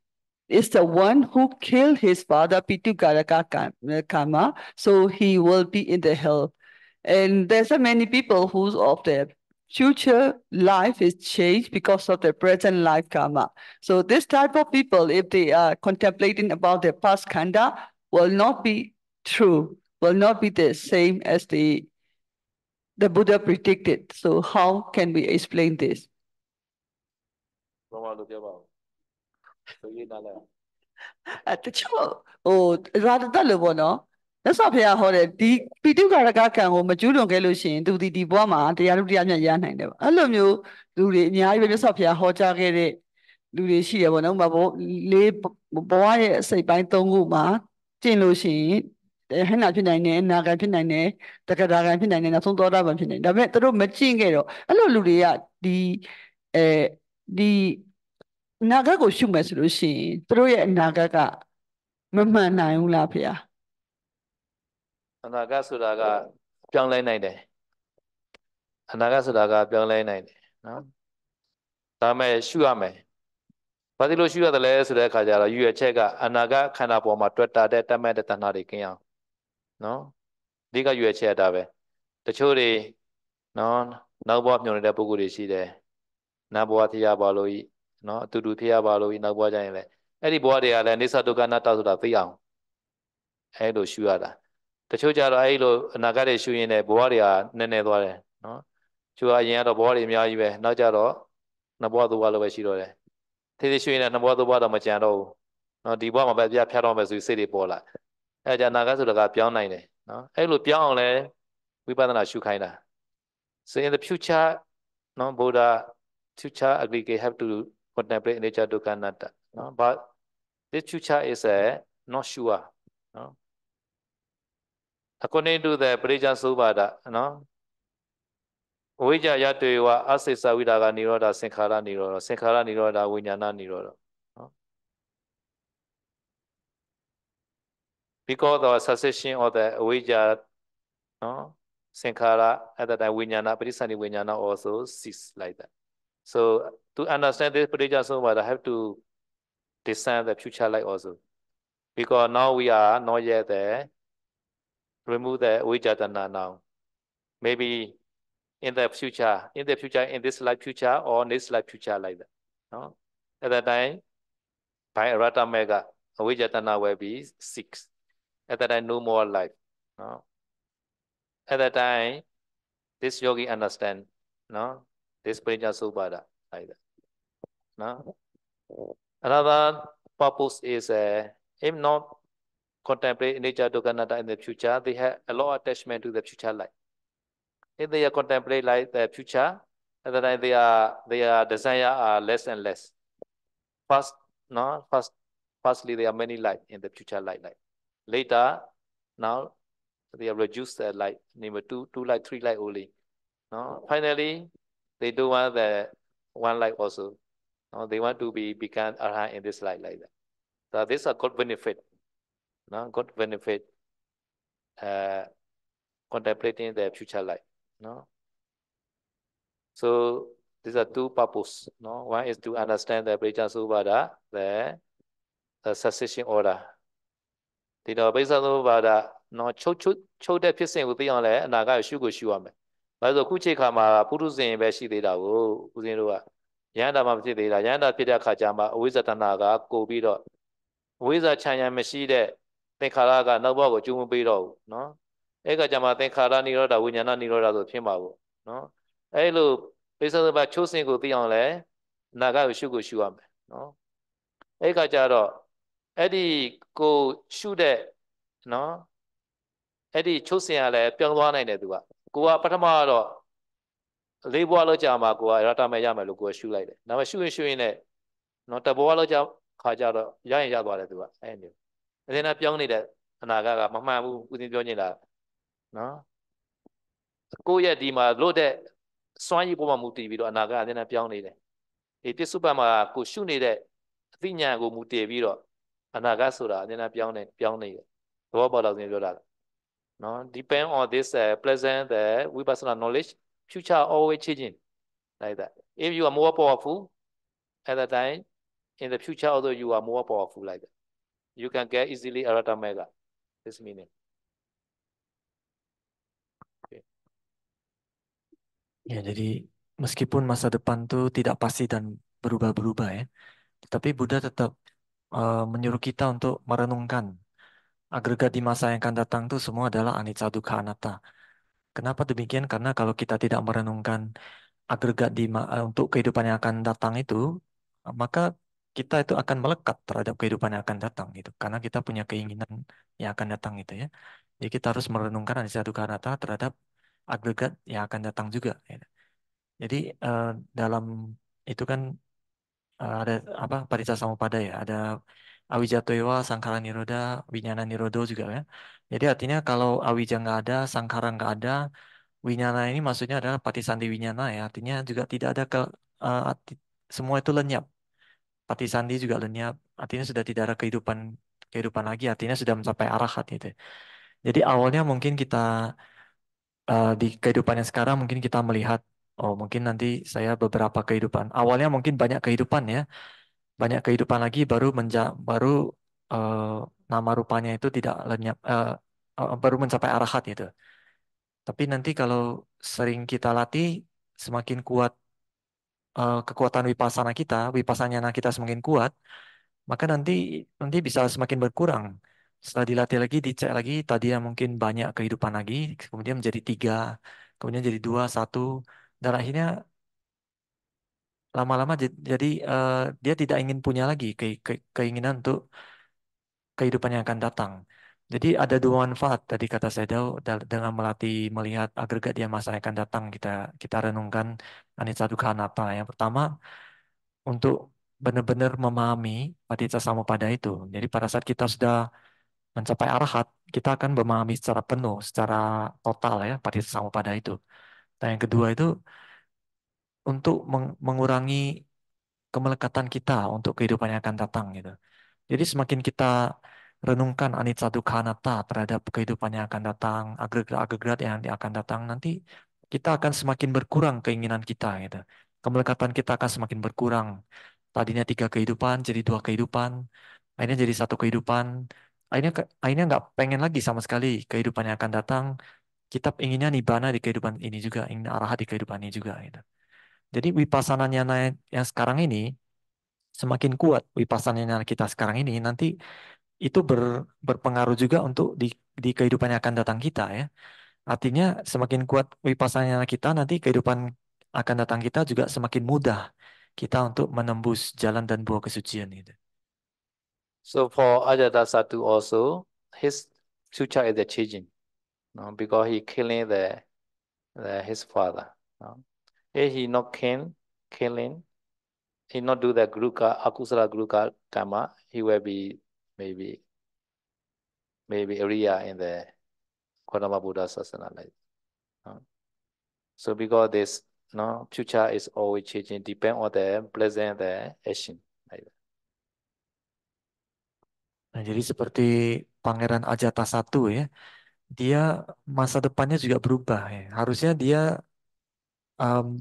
is the one who killed his father, Pitu Karma, so he will be in the hell. And there's so many people whose of their future life is changed because of their present life karma. So this type of people, if they are contemplating about their past kanda, will not be true, will not be the same as the Buddha predicted. So how can we explain this? At the rather than မြတ်စွာဘုရားဟောတဲ့ဒီပိဋကရကကံကိုမကျူးလွန်ခဲ့လို့ရှိရင်သူဒီဘဝမှာတရားလူတရားမြတ်ရနိုင်တယ်ပေါ့အဲ့လိုမျိုးလူတွေအများကြီးပဲမြတ်စွာဘုရားဟောကြားခဲ့တဲ့လူတွေရှိတယ်ပေါ့နော်ဘဝရဲ့အစိတ်ပိုင်း၃ခုမှာကျင့်လို့ရှိရင်ဟိနာဖြစ်နိုင်တယ်အနာဂတ်ဖြစ်နိုင်တယ်တက္ကရာဂံဖြစ်နိုင်တယ်နောက်ဆုံးသောတာပန်ဖြစ်နိုင်တယ်ဒါပေမဲ့သူတို့မကျင့်ခဲ့တော့အဲ့လိုလူတွေကဒီအနာဂတ်ကိုရှုမယ်ဆိုလို့ရှိရင်သူတို့ရဲ့အနာဂတ်ကမမှန်နိုင်ဘူးလားဖေဟာအနာဂတ်ဆိုတာကပြောင်းလဲနိုင်တယ်အနာဂတ်ဆိုတာကပြောင်းလဲနိုင်တယ်နော်ဒါမဲ့ရှုရမယ်ဘာလို့ရှုရတယ်လဲဆိုတဲ့အခါကျတော့ရွေချက်ကအနာဂတ်ခန္ဓာပေါ်မှာတွေ့တာတဲ့တတ်မဲ့တဲ့တဏှာတွေကင်းအောင်နော်အဓိကရွေချက်တာပဲတချို့တွေနော်နောက်ဘဝမျှော်နေတဲ့ပုဂ္ဂိုလ်တွေရှိတယ်နောက်ဘဝဖြစ်ရပါလို့ဤနော်အတူတူဖြစ်ရပါလို့ဤနောက်ဘဝကျရင်လည်းအဲ့ဒီဘဝတွေကလည်းအိသဒုက္ခနာတဆိုတာသိအောင်အဲ့လိုရှုရတာတချို့ကြတော့အဲ့လိုအနာဂတ်တွေရှုရင်းနဲ့ဘဝတွေကနည်းနည်းသွားတယ်နော်ကျိုးအရင်ကတော့ဘဝတွေအများကြီးပဲနောက်ကြတော့နှစ်ဘဝသုံးဘဝလိုပဲရှိတော့တယ်သေးသေးရှုရင်းနဲ့နှစ်ဘဝသုံးဘဝတော့မကြံတော့ဘူးနော်ဒီဘဝမှာပဲပြဖြတ်တော့မယ်ဆိုစိတ်တွေပေါ်လာအဲ့ကြအနာဂတ်ဆိုတာကပြောင်းနိုင်တယ်နော်အဲ့လိုပြောင်းအောင်လဲဝိပဿနာရှုခိုင်းတာ so in the future no Buddha future aggregate have to contemplate nature dukkha anatta no but this future is not sure no according to the Parijja Suvada no Vijja Yatewa Asesa Vidaga Niroda Sankhara Niroda Vijnana Niroda no? Because of the cessation of the Vijja no Sankhara, at that time Vijnana, Patisani Vijnana also cease like that. So to understand this Paticca I have to discern the future life also. Because now we are not yet there. Remove the Vijatana now. Maybe in the future, in this life future or next life future like that. No? At that time, by Rata Mega, Vijatana will be 6. At that time, no more life. No? At that time, this yogi understand, no? This Paticca like that. No? Another purpose is, if not contemplate nature Dukkanatta in the future, they have a lot of attachment to the future life. If they contemplate like the future, at the time their desire are less and less. Firstly, there are many light in the future light. Later, now they have reduced the light, number two light, 3 light only. No? Finally, they do want the 1 light also. No? They want to become arhat in this light like that. So this is a good benefit. No? Good benefit. Contemplating the future life. No? So these are 2 purposes. No? One is to understand the Paticca the succession order. ဒီတော့ပိဿသုဘဘာဒနော်ချုပ်တဲ့ဖြစ်စဉ်ကိုသိအောင်လဲအနာဂတ်ရှုကိုရှုရမယ်။ဘာလို့ဆိုခုချိန်ခါမှာပုထုဇဉ်ပဲရှိသေးတာကိုဦးဇင်းတို့ကယန္တာမှာဖြစ်သေးတာယန္တာဖြစ်တဲ့အခါကျမှအဝိဇ္ဇတဏကကိုပြီးတော့အဝိဇ္ဇခြံရံမရှိတဲ့သင်္ခါရကနောက်ဘောကိုကျူးမပေးတော့ဘူးနော်။အဲ့ကကြမှာသင်္ခါရနိရောဓဝိညာဏနိရောဓဆိုဖြစ်မှာပေါ့နော်။အဲ့လိုပိဿသုဘချုပ်စဉ်ကိုသိအောင်လဲအနာဂတ်ရှုကိုရှုရမယ်နော်။အဲ့ကကြတော့အဲ့ဒီကိုရှုတဲ့နော်အဲ့ဒီချုပ်စင်ရလဲပြောင်းသွားနိုင်တယ်သူကကိုကပထမကတော့4 ဘဝလောက်ကြာမှာကိုကရတမဲ့ရမယ်လို့ကိုကရှုလိုက်တယ်ဒါပေမဲ့ရှုရင်နဲ့နော်တဘဝလောက်ကြာခါကြတော့ရရင်ရသွားတယ်သူကအဲ့ဒီအရင်ကပြောင်းနေတဲ့အနာဂတ်ကမမှန်ဘူးဦးဇင်းပြောနေတာနော်ကိုရဲ့ဒီမှာလို့တဲ့စွမ်းရည်ပေါ်မှာမူတည်ပြီးတော့အနာဂတ်အရင်ကပြောင်းနေတယ်ဒီပစ္စုပန်မှာကိုရှုနေတဲ့အသိဉာဏ်ကိုမူတည်ပြီးတော့အနာဂတ်ဆိုတာအရင်ကပြောင်းနေတယ်သဘောပေါက်တော့ဦးဇင်းပြောတာno depend on this present vipassana knowledge future always changing like that if you are more powerful at that time in the future although you are more powerful like that you can get easily arhata mega this meaning okay. Ya, jadi meskipun masa depan tuh tidak pasti dan berubah-berubah ya, tapi Buddha tetap menyuruh kita untuk merenungkan agregat di masa yang akan datang tuh semua adalah anicca dukkha anatta. Kenapa demikian? Karena kalau kita tidak merenungkan agregat untuk kehidupan yang akan datang itu, maka kita itu akan melekat terhadap kehidupan yang akan datang gitu. Karena kita punya keinginan yang akan datang gitu ya. Jadi kita harus merenungkan anicca dukkha anatta terhadap agregat yang akan datang juga. Gitu. Jadi dalam itu kan ada apa paticca samuppada ya, ada awija toewa, sangkara niroda, winyana nirodo juga ya. Jadi artinya kalau awija nggak ada, sangkara nggak ada, winyana ini maksudnya adalah patisandi winyana ya. Artinya juga tidak ada semua itu lenyap. Patisandi juga lenyap. Artinya sudah tidak ada kehidupan lagi. Artinya sudah mencapai arahat gitu. Jadi awalnya mungkin kita di kehidupan yang sekarang mungkin kita melihat oh mungkin nanti saya beberapa kehidupan. Awalnya mungkin banyak kehidupan ya. Banyak kehidupan lagi baru eh, nama rupanya itu tidak lenyap baru mencapai arahat gitu. Tapi nanti kalau sering kita latih semakin kuat kekuatan vipassana kita semakin kuat, maka nanti bisa semakin berkurang. Setelah dilatih lagi, dicek lagi, tadi yang mungkin banyak kehidupan lagi, kemudian menjadi 3, kemudian jadi 2, 1, dan akhirnya lama-lama jadi dia tidak ingin punya lagi keinginan untuk kehidupan yang akan datang. Jadi ada 2 manfaat tadi kata Sedao dengan melihat agregat dia masa yang akan datang kita renungkan anicca dukkha anatta. Yang pertama untuk benar-benar memahami paticca samuppada itu. Jadi pada saat kita sudah mencapai arahat, kita akan memahami secara penuh, secara total ya paticca samuppada itu. Dan yang kedua itu untuk mengurangi kemelekatan kita untuk kehidupan yang akan datang gitu. Jadi semakin kita renungkan anicca dukkha anatta terhadap kehidupan yang akan datang, agregat-agregat yang akan datang, nanti kita akan semakin berkurang keinginan kita gitu. Kemelekatan kita akan semakin berkurang. Tadinya 3 kehidupan jadi 2 kehidupan, akhirnya jadi 1 kehidupan. Akhirnya nggak pengen lagi sama sekali kehidupan yang akan datang. Kita inginnya nibbana di kehidupan ini juga, ingin arahat di kehidupan ini juga gitu. Jadi vipassana nyana yang sekarang ini semakin kuat, vipassana nyana kita sekarang ini nanti itu berpengaruh juga untuk di kehidupan yang akan datang kita ya. Artinya semakin kuat vipassana kita, nanti kehidupan akan datang kita juga semakin mudah kita untuk menembus jalan dan buah kesucian itu. So for Ajatasattu also, his future is the changing, no? Because he killing his father. No? If he not killing, he not do the Guruka, Akusala Guruka karma, he will be maybe Ariya in the Gautama Buddha Sasana like. No? So because this no future is always changing, depend on the present the action. Like that. Nah, jadi seperti Pangeran Ajatasattu ya, dia masa depannya juga berubah ya. Harusnya dia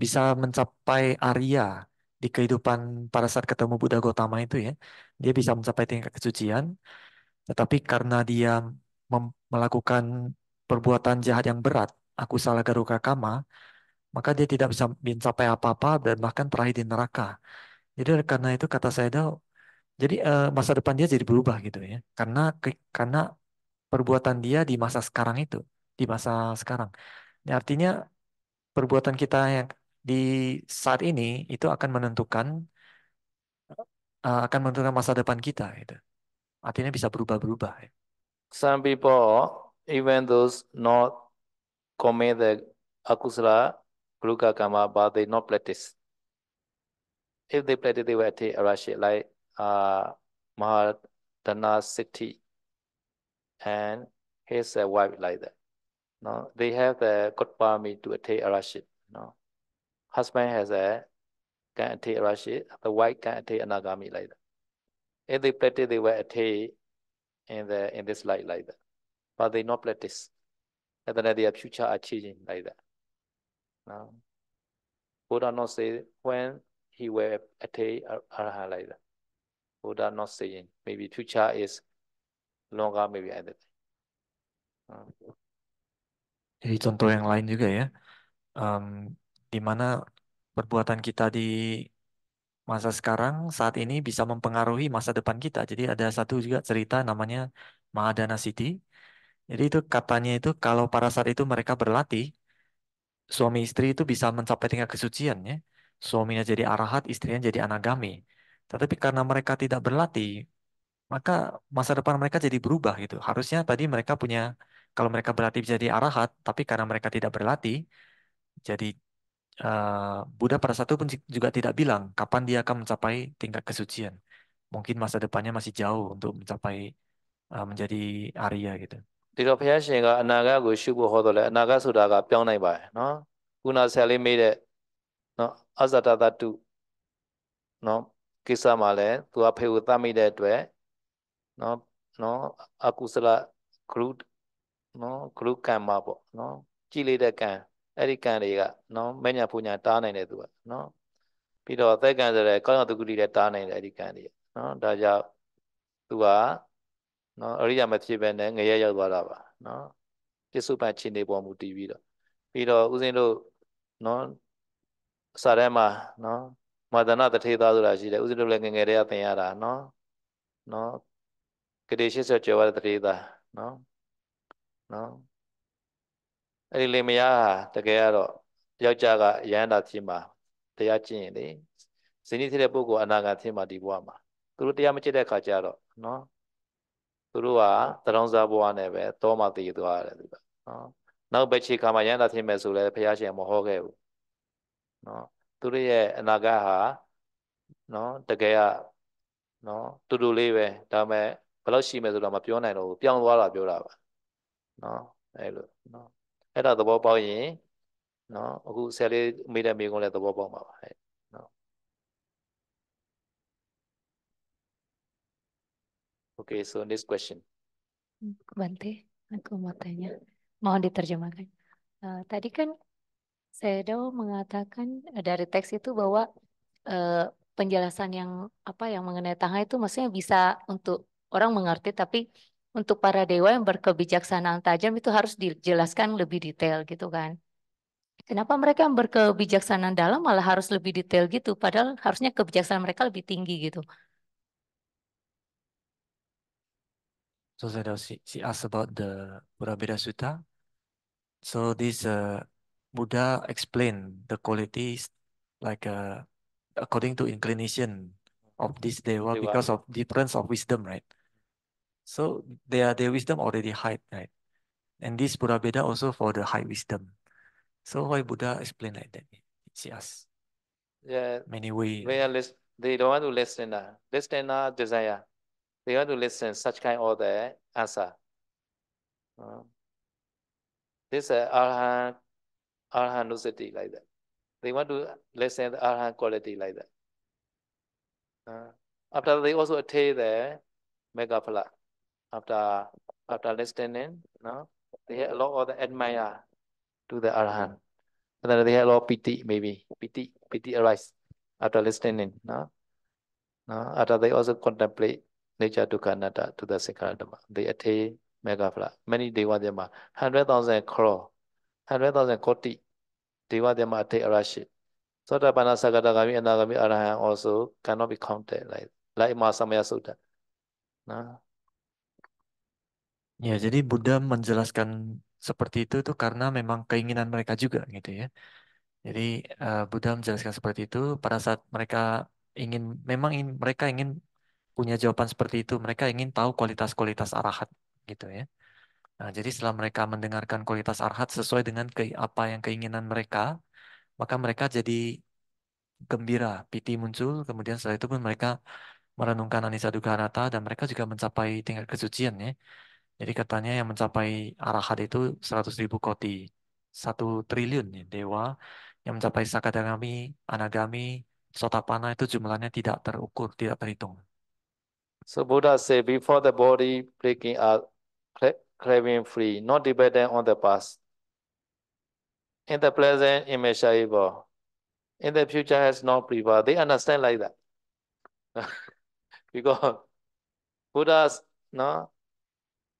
bisa mencapai Arya di kehidupan pada saat ketemu Buddha Gautama itu ya. Dia bisa mencapai tingkat kesucian, tetapi karena dia melakukan perbuatan jahat yang berat, akusala garuka kama, maka dia tidak bisa mencapai apa-apa dan bahkan terakhir di neraka. Jadi oleh karena itu kata Sayadaw, jadi masa depan dia jadi berubah gitu ya. Karena perbuatan dia di masa sekarang itu, di masa sekarang. Ini artinya perbuatan kita yang di saat ini itu akan menentukan masa depan kita gitu. Artinya bisa berubah-berubah ya. Some people, even those not commit the Akusala Guruka karma, but they not practice. If they practice, they will attain Arashi, like Mahadana Siddhi and his wife like that. No, they have the good parami to attain Arashi. No, husband has can attain Arashi, the wife can attain Anagami like that. If they practice, they will attain in this life like that. But they not practice. And then their future are changing like that. No. Buddha not say when he will attain Arahant like that. Buddha not saying maybe future is longer, maybe anything. Jadi contoh yang lain juga ya, em, di mana perbuatan kita di masa sekarang saat ini bisa mempengaruhi masa depan kita. Jadi ada satu juga cerita namanya Mahadana Siddhi. Jadi itu katanya itu kalau pada saat itu mereka berlatih, suami istri itu bisa mencapai tingkat kesucian ya. Suaminya jadi arahat, istrinya jadi anagami. Tetapi karena mereka tidak berlatih, maka masa depan mereka jadi berubah gitu. Harusnya tadi mereka punya, kalau mereka berlatih jadi arahat, tapi karena mereka tidak berlatih, jadi Buddha pada satu pun juga tidak bilang kapan dia akan mencapai tingkat kesucian. Mungkin masa depannya masih jauh untuk mencapai menjadi Arya gitu. ဒီတော့ဘုရားရှင်ကအနာဂတ်ကိုရှုဖို့ဟောတော့လေအနာဂတ်ဆိုတာကပြောင်းနိုင်ပါတယ်နော်ခုနဆရာလေးမေးတဲ့နော်အဇတတတုနော်ကိစ္စမှာလည်းသူကဖေကိုသတ်မိတဲ့အတွက်နော်နော်အကုသလဂရုနော်ဂရုကံမပေါ့နော်ကြည်လေးတဲ့ကံအဲ့ဒီကံတွေကနော်မညာပူညာတားနိုင်တယ်သူကနော်ပြီးတော့အသက်ကံဆိုတဲ့ကောင်းရတုကုတိလည်းတားနိုင်တယ်အဲ့ဒီကံတွေနော်ဒါကြောင့်သူကနော်အရိယာမဖြစ်ဘဲနဲ့ငရဲရောက်သွားတာပါနော်ပြစ္ဆုတ်ပန်ခြေနေပေါ်မူတည်ပြီးတော့ဦးဇင်းတို့နော်စာထဲမှာနော်မာဒနာတထေသားဆိုတာရှိတယ်ဦးဇင်းတို့လည်းငယ်ငယ်တည်းကသင်ရတာနော်ကတိ80ကျော်ရတဲ့တထေသားနော်အဲ့ဒီလေမယားဟာတကယ်ကတော့ယောက်ျားကရဟန္တာဖြစ်မှာတရားကျင့်ရင်လေဇနီးဖြစ်တဲ့ပုဂ္ဂိုလ်အနာဂတ်ဖြစ်မှာဒီဘဝမှာသူတို့တရားမကျင့်တဲ့ခါကျတော့နော်သူတို့ကသရောင်းစားဘဝနဲ့ပဲတောမှတည်သွားရတယ်သူကနော်နောက်ပဲခြေခါမှာရဟန္တာဖြစ်မယ်ဆိုလဲဘုရားရှင်မဟောခဲ့ဘူးနော်သူတို့ရဲ့အနာဂတ်ဟာနော်တကယ်ကနော်တူတူလေးပဲဒါပေမဲ့ဘယ်လောက်ရှိမယ်ဆိုတော့မပြောနိုင်တော့ဘူးပြောင်းသွားတာပြောတာပါနော်အဲ့လိုနော်အဲ့ဒါသဘောပေါက်ရင်နော်အခုဆရာလေးမိတဲ့မိကုန်းလည်းသဘောပေါက်မှာပါဟဲ့နော် Okay, so next question Bante, aku mau tanya, mohon diterjemahkan. Tadi kan Sedo mengatakan dari teks itu bahwa eh, penjelasan yang apa yang mengenai tangga itu maksudnya bisa untuk orang mengerti, tapi untuk para dewa yang berkebijaksanaan tajam itu harus dijelaskan lebih detail gitu kan. Kenapa mereka yang berkebijaksanaan dalam malah harus lebih detail gitu, padahal harusnya kebijaksanaan mereka lebih tinggi gitu. So she asked about the Buddha Sutta. So this Buddha explained the qualities like according to inclination of this Dewa Deva. because of difference of wisdom, right? So their wisdom already high, right? And this Buddha Veda also for the high wisdom. So why Buddha explain like that? She asked Yeah, many ways. they don't want to listen. Listener desire. They want to listen such kind of the answer. This Arhanusati like that. They want to listen the Arhan quality like that. After they also attain the Megaphala. After listening, no, they have a lot of the admire to the Arhan. And then they have a lot of pity, maybe pity arise after listening. No, after they also contemplate nature to Kanata to the Sekaradama. They attain Megaphala. Many Devadhyama, 100,000 crore, 100,000 koti Devadhyama attain Arashi. Sotapanna, Sakadagami, Anagami, Arahant also cannot be counted like Mahasamaya Sutta. No? Ya, jadi Buddha menjelaskan seperti itu karena memang keinginan mereka juga gitu ya. Jadi Buddha menjelaskan seperti itu pada saat mereka mereka ingin punya jawaban seperti itu. Mereka ingin tahu kualitas-kualitas arahat gitu ya. Nah, jadi setelah mereka mendengarkan kualitas arahat sesuai dengan apa yang keinginan mereka, maka mereka jadi gembira, piti muncul. Kemudian setelah itu pun mereka merenungkan Anisa Dukkha Anatta dan mereka juga mencapai tingkat kesucian ya. Jadi katanya yang mencapai arahat itu 100.000 koti, 1 triliun ya, dewa yang mencapai sakadagami, anagami, sotapana itu jumlahnya tidak terukur, tidak terhitung. So Buddha said, before the body breaking up, craving free, not dependent on the past. In the present, immeasurable. In the future, has no prevail. They understand like that. Because Buddha's no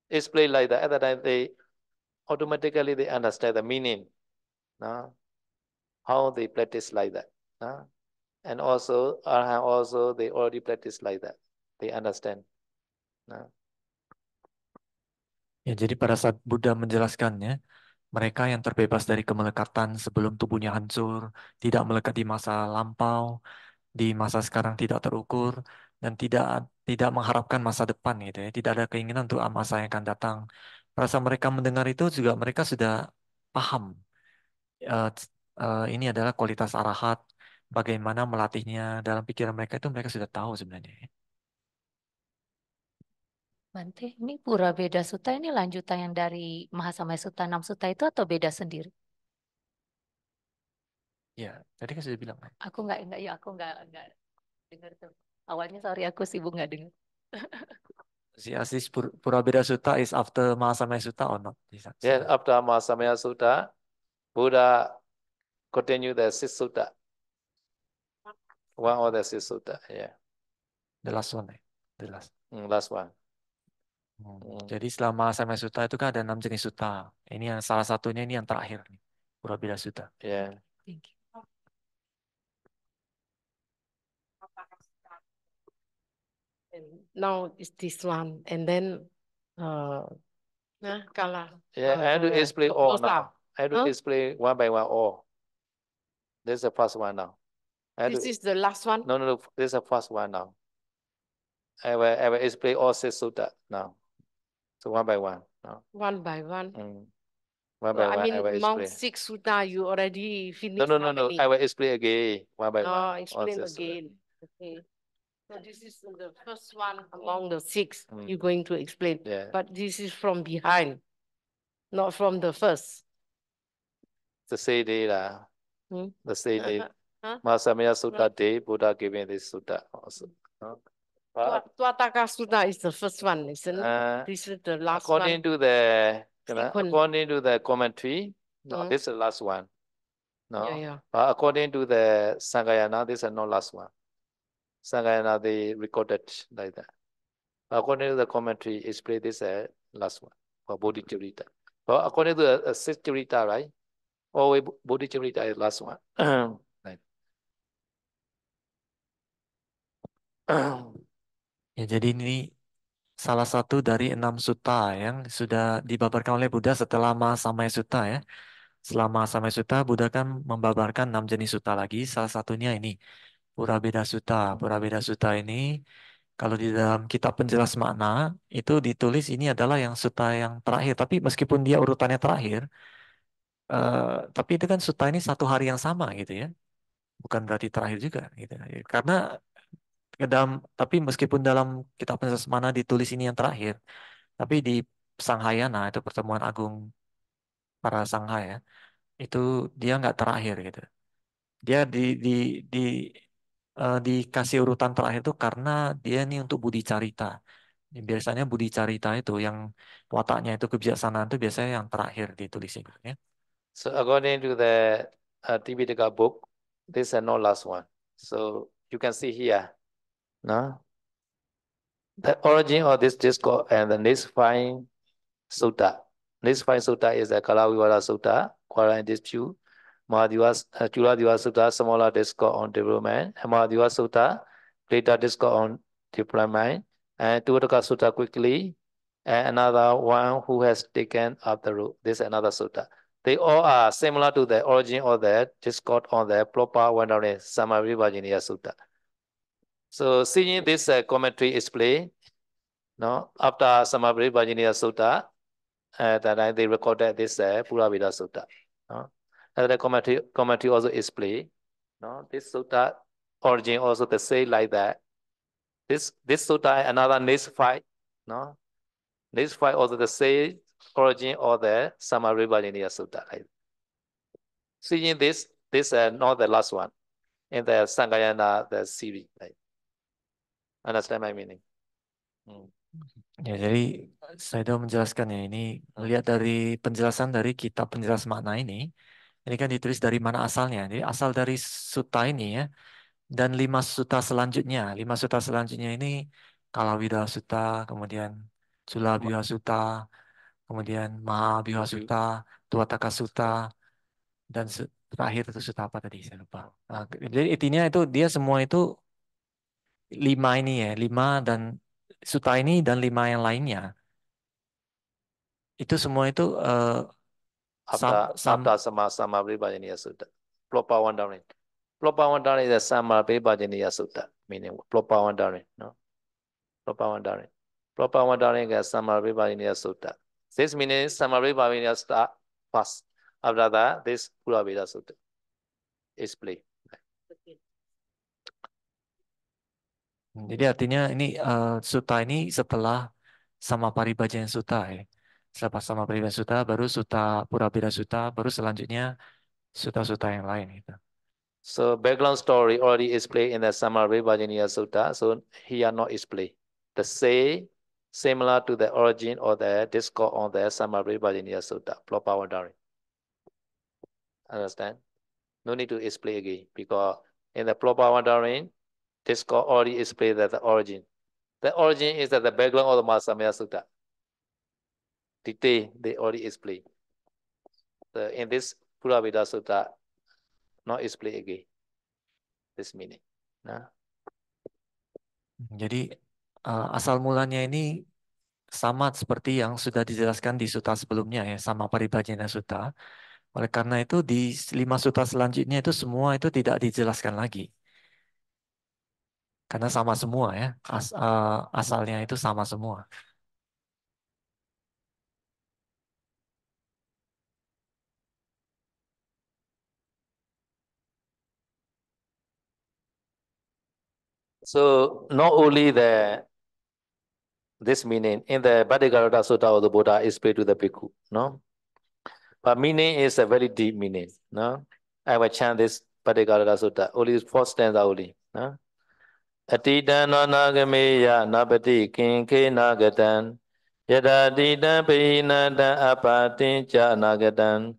explain like that. At that time, they automatically they understand the meaning. No? How they practice like that. No? And also, Arhan also, they already practice like that. They understand. No? Ya, jadi pada saat Buddha menjelaskannya, mereka yang terbebas dari kemelekatan sebelum tubuhnya hancur, tidak melekat di masa lampau, di masa sekarang tidak terukur, dan tidak mengharapkan masa depan gitu ya, tidak ada keinginan untuk masa yang akan datang. Pada saat mereka mendengar itu juga mereka sudah paham. Ini adalah kualitas arahat, bagaimana melatihnya dalam pikiran mereka itu mereka sudah tahu sebenarnya. Bante, ini Pura Beda Sutta ini lanjutan yang dari Mahasamaya Sutta 6 Sutta itu atau beda sendiri? Ya, tadi kan sudah bilang. Aku nggak dengar tuh. Awalnya sorry aku sibuk nggak dengar. Si Asis Pura Beda Sutta is after Mahasamaya Sutta or not? Yes, after Mahasamaya Sutta, Buddha continue the six sutta. One of the six sutta, yeah. The last one, the last. Last one. Jadi selama Mahasamaya Sutta itu kan ada 6 jenis sutta. Ini yang salah satunya ini yang terakhir nih, Pura Beda Sutta. Yeah. Thank you. And now it's this one, and then Kala. Yeah, I have to explain all Dosa. now. I have to explain one by one all. This is the first one now. This is the last one. No. This is the first one now. I will explain all six sutta now. So one by one. No. One by one. One by one. I mean, I will among explain. 6 sutta, you already finished. No. I will explain again one by one. Explain again. Okay. So this is the first one among the 6 you're going to explain. Yeah. But this is from behind, not from the first. The same day lah. The same day. Mahasamaya Sutta day, Buddha giving this sutta also. Tuataka Sutta is the first one, isn't it? This is the last one. According to the Sequence. according to the commentary, no, Mm. this is the last one. No, Yeah. but according to the Sangayana, this is not last one. Sangayana they recorded like that. According to the commentary, it's played this last one for Bodhicharita. But according to the sixth Charita, right? Always Bodhicharita is last one. Right. Ya, jadi ini salah satu dari 6 sutta yang sudah dibabarkan oleh Buddha setelah Mahasamaya Sutta ya. Selama Mahasamaya Sutta, Buddha kan membabarkan 6 jenis sutta lagi. Salah satunya ini, Purabeda Sutta. Purabeda Sutta ini, kalau di dalam kitab penjelas makna, itu ditulis ini adalah yang sutta yang terakhir. Tapi meskipun dia urutannya terakhir, tapi itu kan sutta ini satu hari yang sama gitu ya. Bukan berarti terakhir juga gitu. Karena tapi meskipun dalam kitab penjelas makna ditulis ini yang terakhir, tapi di Sanghayana itu pertemuan agung para sangha ya, itu dia nggak terakhir gitu. Dia di dikasih urutan terakhir itu karena dia ini untuk budi carita. Biasanya budi carita itu yang wataknya itu kebijaksanaan itu biasanya yang terakhir ditulis gitu ya. So according to the Tipitaka book, this is not last one. So you can see here, no? The origin of this discourse and the next five sutta. Next five sutta is the Kalaviwara Sutta, Quarrel Dispute, Chuladiva Sutta, smaller discourse on development, and Mahadiva Sutta, greater discourse on development, and Tuvataka Sutta quickly, and another one who has taken up the road. This is another sutta. They all are similar to the origin of the discourse on the proper wandering Samarivajiniya Sutta. So seeing this commentary explain, no, after Samarivajiniya Sutta, that they recorded this Purabeda Sutta. No? And the commentary also explain, no, this sutta origin also the same like that. This sutta another next five, no, next five also the same origin of the Samarivajiniya Sutta. Like. Seeing this not the last one in the Sanghayana the series. Like. Understand my meaning? Ya, jadi saya sudah menjelaskan ya, ini lihat dari penjelasan dari kitab penjelas makna ini kan ditulis dari mana asalnya. Jadi asal dari sutta ini ya, dan 5 sutta selanjutnya. 5 sutta selanjutnya ini Kalawida Sutta, kemudian Chulabhiha Sutta, kemudian Mahabhiha Sutta, Tuataka Sutta, dan terakhir itu sutta apa tadi saya lupa. Nah, jadi intinya itu dia semua itu 5 ini ya, 5 dan sutta ini dan 5 yang lainnya. Itu semua itu after Samarivajiniya Sutta. Proper wandering. Proper wandering is a Samarivajiniya Sutta, meaning proper wandering. No? Proper wandering. Proper wandering is Samarivajiniya Sutta. This means Samarivajiniya Sutta first. After that, this Purabeda Sutta is play. Jadi artinya ini sutta ini setelah Samaparibhajana Sutta ya. Setelah Samaparibhajana Sutta baru Sutta Purabeda Sutta, baru selanjutnya sutta-sutta yang lain gitu. So background story already explained in the Samarivajaniya Sutta. So here not explained. The similar to the origin of the discourse on the Samarivajaniya Sutta. Proper wandering. Understand? No need to explain again because in the proper wandering, discourse already explained that the origin. The origin is that the background of the Mahasamaya Sutta. Detail they already explained. So in this Purabeda Sutta, not explain again. This meaning. Nah. Jadi asal mulanya ini sama seperti yang sudah dijelaskan di sutta sebelumnya ya, sama Paribhajana Sutta. Oleh karena itu di 5 sutta selanjutnya itu semua itu tidak dijelaskan lagi. Karena sama semua ya, asalnya itu sama semua. So not only this meaning in the Bhattigarata Sutta of the Buddha is paid to the bhikkhu, no? But meaning is a very deep meaning, no? I will chant this Bhattigarata Sutta, only 4 stanza only, no? Atidano nagameya nabati kinke nagatan. Yada titan perinatan apatin cha nagatan.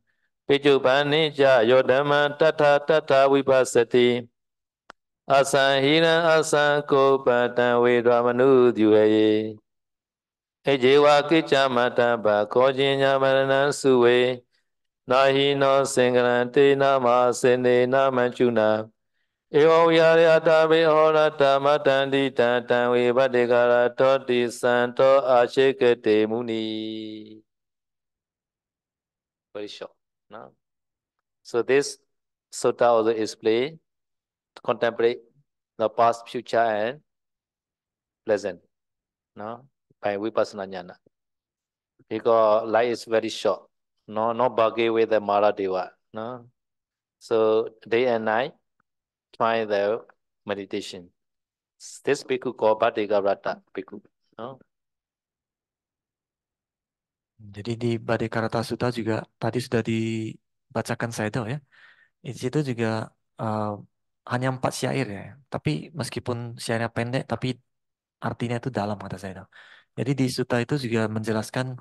Pijubani cha yodama tata tata vipasati. Asahira asako patan vedramanu dyuye. Ejewa kicha mata ba kojinya marana suwe. Nahi no singharante nama sene nama chuna. Ewa yata be horata matandi tatan vibadikara toti santo ashikate muni. Very short. No? So this sutta also explain to contemplate the past, future, and present. No? By vipassana jnana. Because life is very short. No, not bargain with the Mara Deva. No. So day and night, try the meditation. This bhikkhu called Bhattikarata bhikkhu. No? Jadi di Bhaddikarata Sutta juga tadi sudah dibacakan Sayadaw ya. Di situ juga hanya 4 syair ya. Tapi meskipun syairnya pendek, tapi artinya itu dalam kata Sayadaw. Jadi di sutta itu juga menjelaskan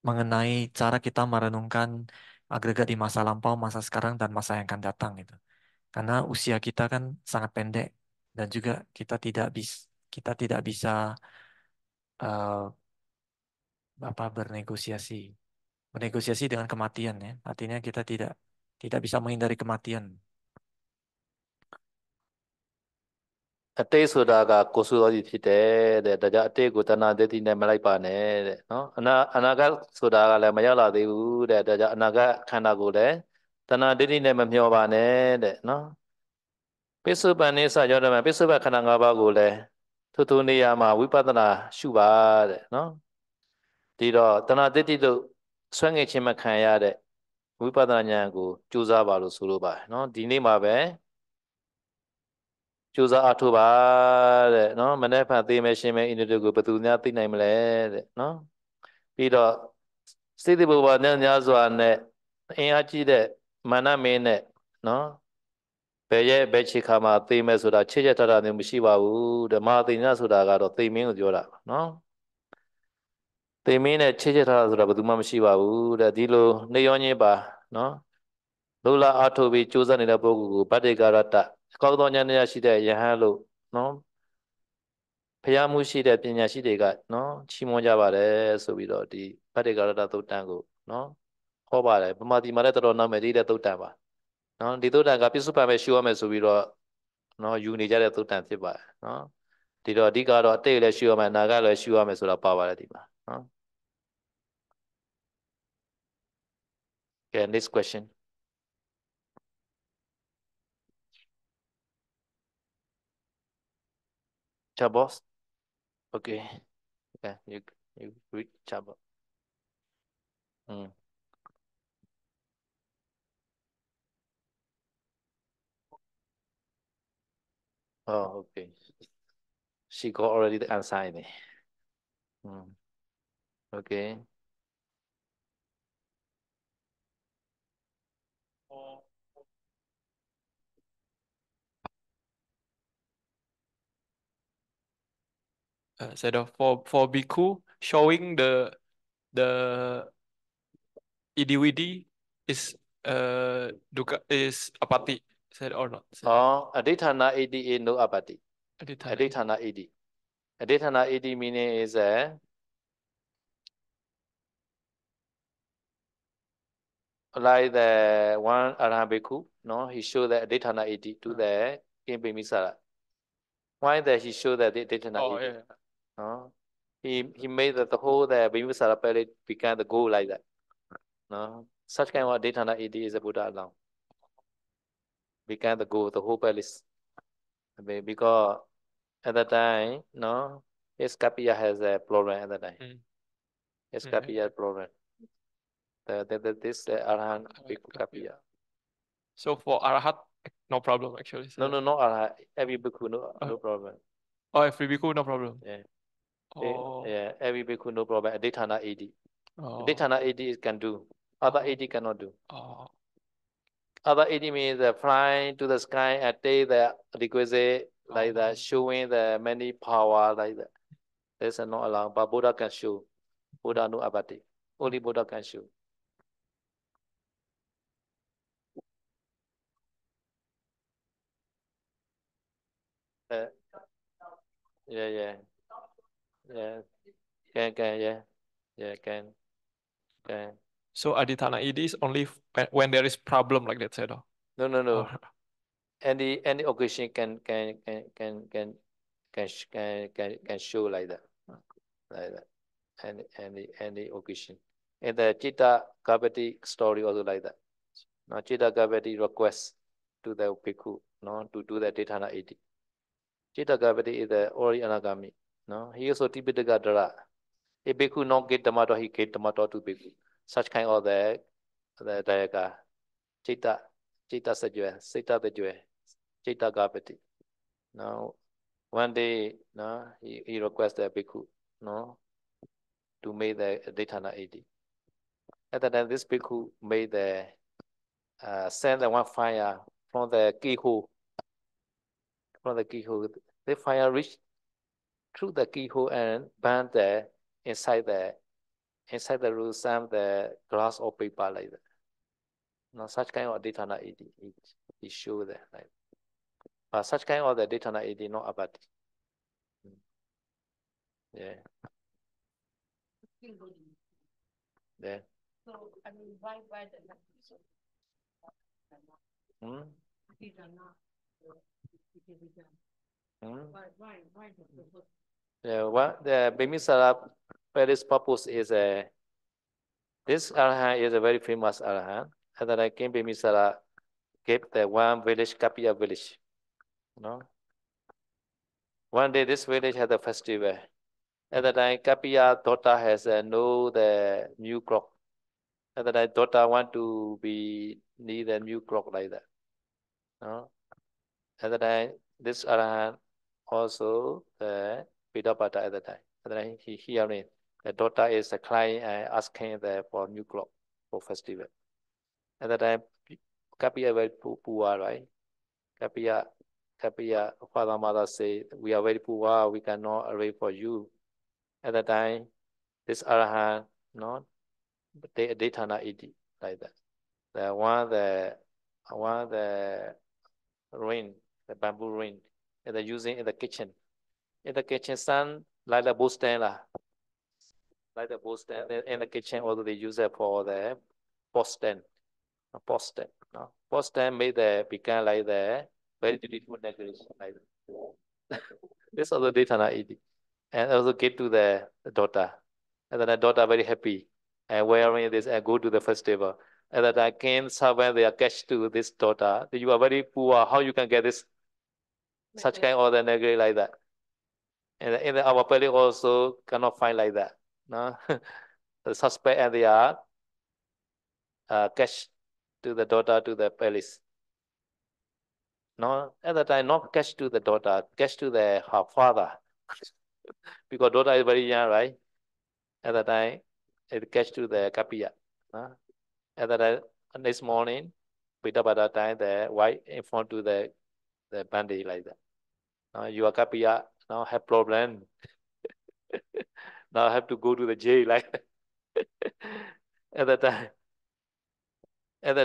mengenai cara kita merenungkan agregat di masa lampau, masa sekarang, dan masa yang akan datang gitu. Karena usia kita kan sangat pendek dan juga kita tidak bisa eh, bernegosiasi dengan kematian ya. Artinya kita tidak bisa menghindari kematian. အတိတ်ဆိုတာကကိုယ်ဆိုတော်စီဖြစ်တယ်တဲ့ဒါကြောင့်အတိတ်ကိုတဏှာဒိဋ္ဌိနဲ့မလိုက်ပါနဲ့တဲ့နော်အနာဂတ်ဆိုတာကလည်းမရောက်လာသေးဘူးတဲ့ဒါကြောင့်အနာဂတ်ခန္ဓာကိုလည်းတဏှာဒိဋ္ဌိနဲ့မမျှော်ပါနဲ့တဲ့နော်ပိဿုပန်နိစ္စရောဓမပိဿုပန်ခန္ဓာ၅ပါးကိုလည်းထိုနေရာမှာဝိပဿနာရှုပါတဲ့နော်ဒီတော့တဏှာဒိဋ္ဌိတို့ဆွဲငင်ခြင်းမခံရတဲ့ဝိပဿနာဉာဏ်ကိုကြိုးစားပါလို့ဆိုလိုပါတယ်နော်ဒီနေ့မှာပဲကြိုးစားအားထုတ်ပါတဲ့နော်မနေ့ဖန်သေးမယ်ရှင်မယ်အင်းတို့ကိုဘယ်သူများသိနိုင်မလဲတဲ့နော်ပြီးတော့စိတ်တဘောနဲ့များစွာနဲ့အင်အားကြီးတဲ့မာနမင်းနဲ့နော်ဘယ်ရဲ့ဘယ်ချေခါမှာသိမယ်ဆိုတာချစ်ချက်ထားတာမျိုးမရှိပါဘူးတဲ့မဟာသိဉ္ဇဆိုတာကတော့သိမင်းကိုပြောတာနော်သိမင်းနဲ့ချစ်ချက်ထားတာဆိုတာဘယ်သူမှမရှိပါဘူးတဲ့ဒီလိုနေရောညင်းပါနော်လုလာအားထုတ်ပြီးကြိုးစားနေတဲ့ပုဂ္ဂိုလ်ကိုဗတ္တိကာရတ္တကောင်းသောဉာဏ်ရရှိတဲ့ယဟန်လို့နော်ဖျားမှုရှိတဲ့ပညာရှိတွေကနော်ချီးမွမ်းကြပါတယ်ဆိုပြီးတော့ဒီဗတ္တိကာရတ္တသုတ်တံကိုနော်ဟောပါတယ်ဗမာပြည်မှာလည်းတော်တော်နာမည်ကြီးတဲ့သုတ်တံပါနော်ဒီသုတ်တံကပြစ္ဆုတ်ပံပဲရှုရမယ်ဆိုပြီးတော့နော်ယူနေကြတဲ့သုတ်တံဖြစ်ပါတယ်နော်ဒီတော့အဓိကတော့အတိတ်လည်းရှုရမယ်အနာဂတ်လည်းရှုရမယ်ဆိုတာပါပါတယ်ဒီမှာနော် Okay, next question. Chabos. Okay. Okay, you read Chabos. Oh, okay. She got already the answer in it. Okay. Said for bhikkhu showing the EDVD is dukkha is apati said or not? Said. Oh, adithana ADA no apati. Adithana. Adithana AD. Adithana AD meaning is like the one Arahant bhikkhu, no, he showed the adithana AD to the Kimpimisara. Why that he showed that adithana AD? Yeah. No, he made the whole the Bimbisara palace become the goal like that. No, such kind of adithana AD is a Buddha alone. Became the goal, the whole palace. Because at that time, no, his Kapiya has a problem at that time. His Kapiya problem. This Arahant bhikkhu Kapiya. So for Arahat, no problem actually. So. No, Arahant. Every bhikkhu, no problem. Oh, every bhikkhu, no problem. Yeah. Oh. Yeah, every bhikkhu, no problem. Adithana AD. Oh. Adithana AD can do. Other AD cannot do. Oh. Other AD means flying to the sky and take the requisite like that, showing the many power like that. This is not allowed, but Buddha can show. Buddha no abati. Only Buddha can show. Yeah. Can, yeah, can. So Aditana Edi is only when there is problem like that, Sayadaw. No. Oh. Any occasion can show like that. Any occasion. In the Chitta Garbati story also like that. Now Chitta Garbati request to the Bhikkhu, no, to do the Dithana 80. Chitta Garbati is the Ori Anagami. No, he also Tipitaka Dara. If Bhikkhu not get Dhammato, he get Dhammato to Bhikkhu. Such kind of the Dayaka. Chitta Sajue, Sita Tajue, Chitta Garbati. Now one day, no, he requested Bhikkhu, no, to make the Dithana 80. At that time, this bhikkhu made the send the one fire from the keyhole. From the keyhole, the fire reached through the keyhole and burned the inside the room some the glass or paper like that. Now such kind of Dithana he showed that like. But such kind of the Dithana not abati. Yeah. Yeah. So I mean, why the Hmm? Why Yeah, what the Bimisara Paris purpose is this Arahant is a very famous Arahant. And then I came Bimisara gave the one village, Kapia village. No? One day this village had a festival. At the time, Kapia daughter has know the new clock. At the time, daughter want to be need a new clock like that. No? At the time, this Arahant also the Pidapata at the time. At the time, he hearing the daughter is a client and asking for new clock for festival. At the time, Kapia very poor, right? Kapia, father, mother say, we are very poor, we cannot arrange for you. At the time, this Arahant, no, they Dithana 80, like that. The ring, the bamboo ring, and they're using in the kitchen. In the kitchen, sun like the bowl stand lah. Like the bowl stand in the kitchen, although they use it for the pot stand. A pot stand. No? Pot stand made the become like the very beautiful decoration like that. This also Dithana 80. And also get to the daughter. And then the daughter very happy and wearing this and go to the festival. And that I came when they are catch to this daughter. You are very poor. How you can get this such kind of the negri like that? And in our palace also cannot find like that. No, the suspect and they are catch to the daughter to the palace. No, at that time not catch to the daughter, catch to her father. Because daughter is very young, right? At that time, it catch to the kapia. At that time, next morning, by that time, the wife informed to the bandit like that. Now your kapia now have problem. Now I have to go to the jail like that. At that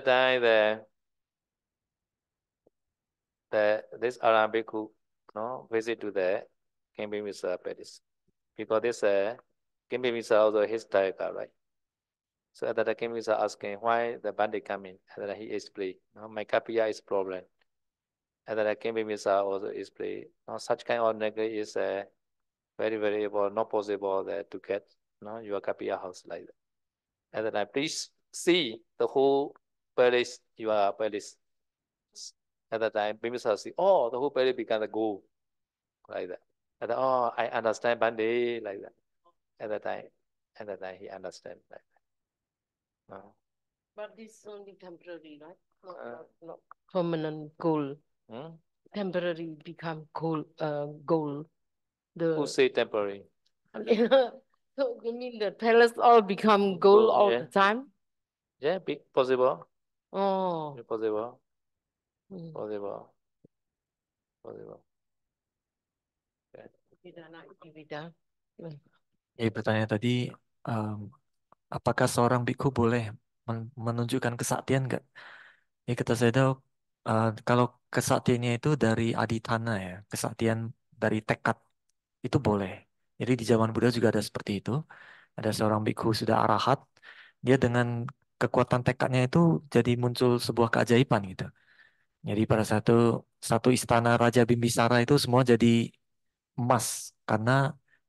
time, this Arabic who visit to the King Bhimisa Palace because this King Bhimisa also his tiger, right? So at that time, King Bhimisa asking why the bandit coming, and then he explained, my kapia is problem. And then King Bhimisa also explained, such kind of negligence is very variable, not possible to get your kapia house like that. And then please see the whole palace, your palace. At that time, Bhimisa see, oh, the whole palace become the gold, like that. And then, oh, I understand Bande, like that. At that time, he understand like that. But this is only temporary, right? Not permanent goal. Temporary become goal. Who say temporary? So you mean the palace all become gold all the time? Yeah, big possible. Oh. Possible. Possible. Pidana Itivida. Jadi pertanyaan tadi, em, apakah seorang bikhu boleh menunjukkan kesaktian nggak? Ya kata saya tahu, kalau kesaktiannya itu dari adithana ya, kesaktian dari tekad itu boleh. Jadi di zaman Buddha juga ada seperti itu. Ada seorang bikhu sudah arahat, dia dengan kekuatan tekadnya itu jadi muncul sebuah keajaiban gitu. Jadi pada satu istana Raja Bimbisara itu semua jadi emas karena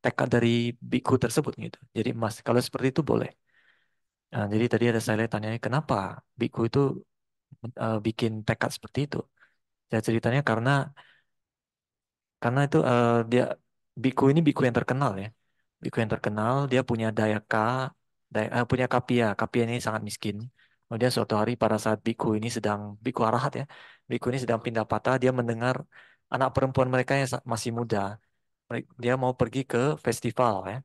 tekad dari bikhu tersebut gitu. Jadi emas. Kalau seperti itu boleh. Nah, jadi tadi ada saya lihat tanyanya kenapa bikhu itu bikin tekad seperti itu. Saya ceritanya karena itu dia biku ini yang terkenal ya. Biku yang terkenal, dia punya punya kapia. Kapia ini sangat miskin. Kemudian suatu hari pada saat biku arahat ya, biku ini sedang pindah patah, dia mendengar anak perempuan mereka yang masih muda. Dia mau pergi ke festival ya.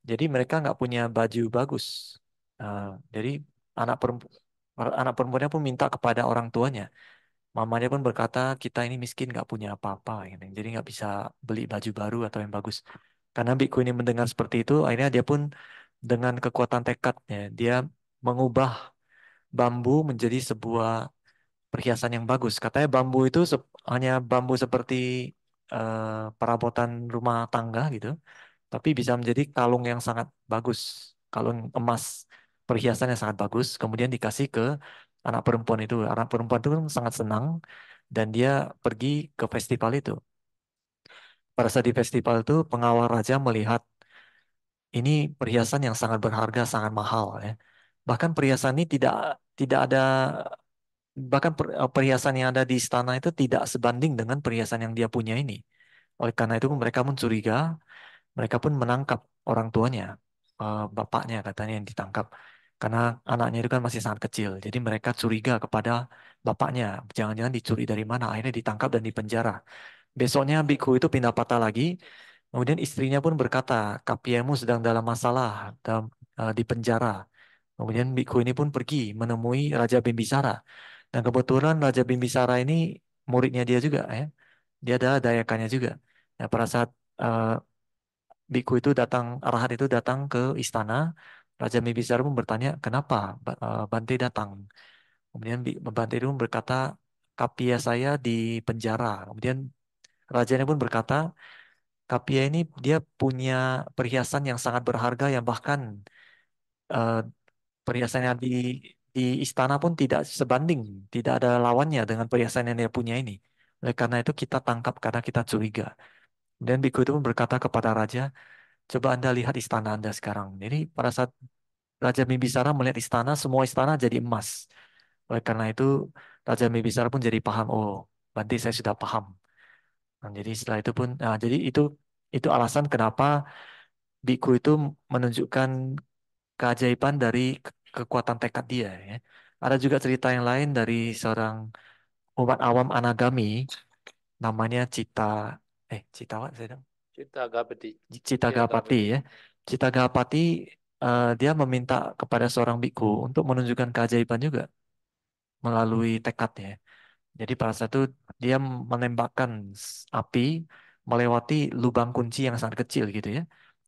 Jadi mereka nggak punya baju bagus. Nah, jadi anak perempuan anak perempuannya pun minta kepada orang tuanya. Mamanya pun berkata, kita ini miskin, nggak punya apa-apa, gitu. Jadi nggak bisa beli baju baru atau yang bagus. Karena biku ini mendengar seperti itu, akhirnya dia pun dengan kekuatan tekadnya, dia mengubah bambu menjadi sebuah perhiasan yang bagus. Katanya bambu itu hanya bambu seperti perabotan rumah tangga gitu, tapi bisa menjadi kalung yang sangat bagus, kalung emas, perhiasan yang sangat bagus, kemudian dikasih ke anak perempuan itu. Anak perempuan itu kan sangat senang dan dia pergi ke festival itu. Pada saat di festival itu, pengawal raja melihat ini perhiasan yang sangat berharga, sangat mahal ya. Bahkan perhiasan ini tidak tidak ada bahkan perhiasan yang ada di istana itu tidak sebanding dengan perhiasan yang dia punya ini. Oleh karena itu mereka pun curiga. Mereka pun menangkap orang tuanya, bapaknya katanya yang ditangkap. Karena anaknya itu kan masih sangat kecil. Jadi mereka curiga kepada bapaknya. Jangan-jangan dicuri dari mana. Akhirnya ditangkap dan dipenjara. Besoknya biku itu pindah patah lagi. Kemudian istrinya pun berkata, Kapiamu sedang dalam masalah, di penjara. Kemudian biku ini pun pergi menemui Raja Bimbisara. Dan kebetulan Raja Bimbisara ini muridnya dia juga ya. Dia ada dayakannya juga. Nah, pada saat eh, biku itu datang, arahat itu datang ke istana. Raja Bimbisara pun bertanya, kenapa Bante datang? Kemudian Bante itu pun berkata, Kapia saya di penjara. Kemudian rajanya pun berkata, Kapia ini dia punya perhiasan yang sangat berharga yang bahkan eh, perhiasannya di istana pun tidak sebanding, tidak ada lawannya dengan perhiasan yang dia punya ini. Oleh karena itu kita tangkap karena kita curiga. Dan biku itu pun berkata kepada raja, coba Anda lihat istana Anda sekarang. Jadi pada saat Raja Bimbisara melihat istana, semua istana jadi emas. Oleh karena itu Raja Bimbisara pun jadi paham, oh, berarti saya sudah paham. Nah, jadi setelah itu pun, nah, jadi itu alasan kenapa biku itu menunjukkan keajaiban dari kekuatan tekad dia. Ya. Ada juga cerita yang lain dari seorang umat awam Anagami, namanya Cita apa? Citta Gapati. Citagapati ya. Citagapati dia meminta kepada seorang biku untuk menunjukkan keajaiban juga melalui tekadnya. Jadi pada saat itu dia menembakkan api melewati lubang kunci yang sangat kecil gitu ya.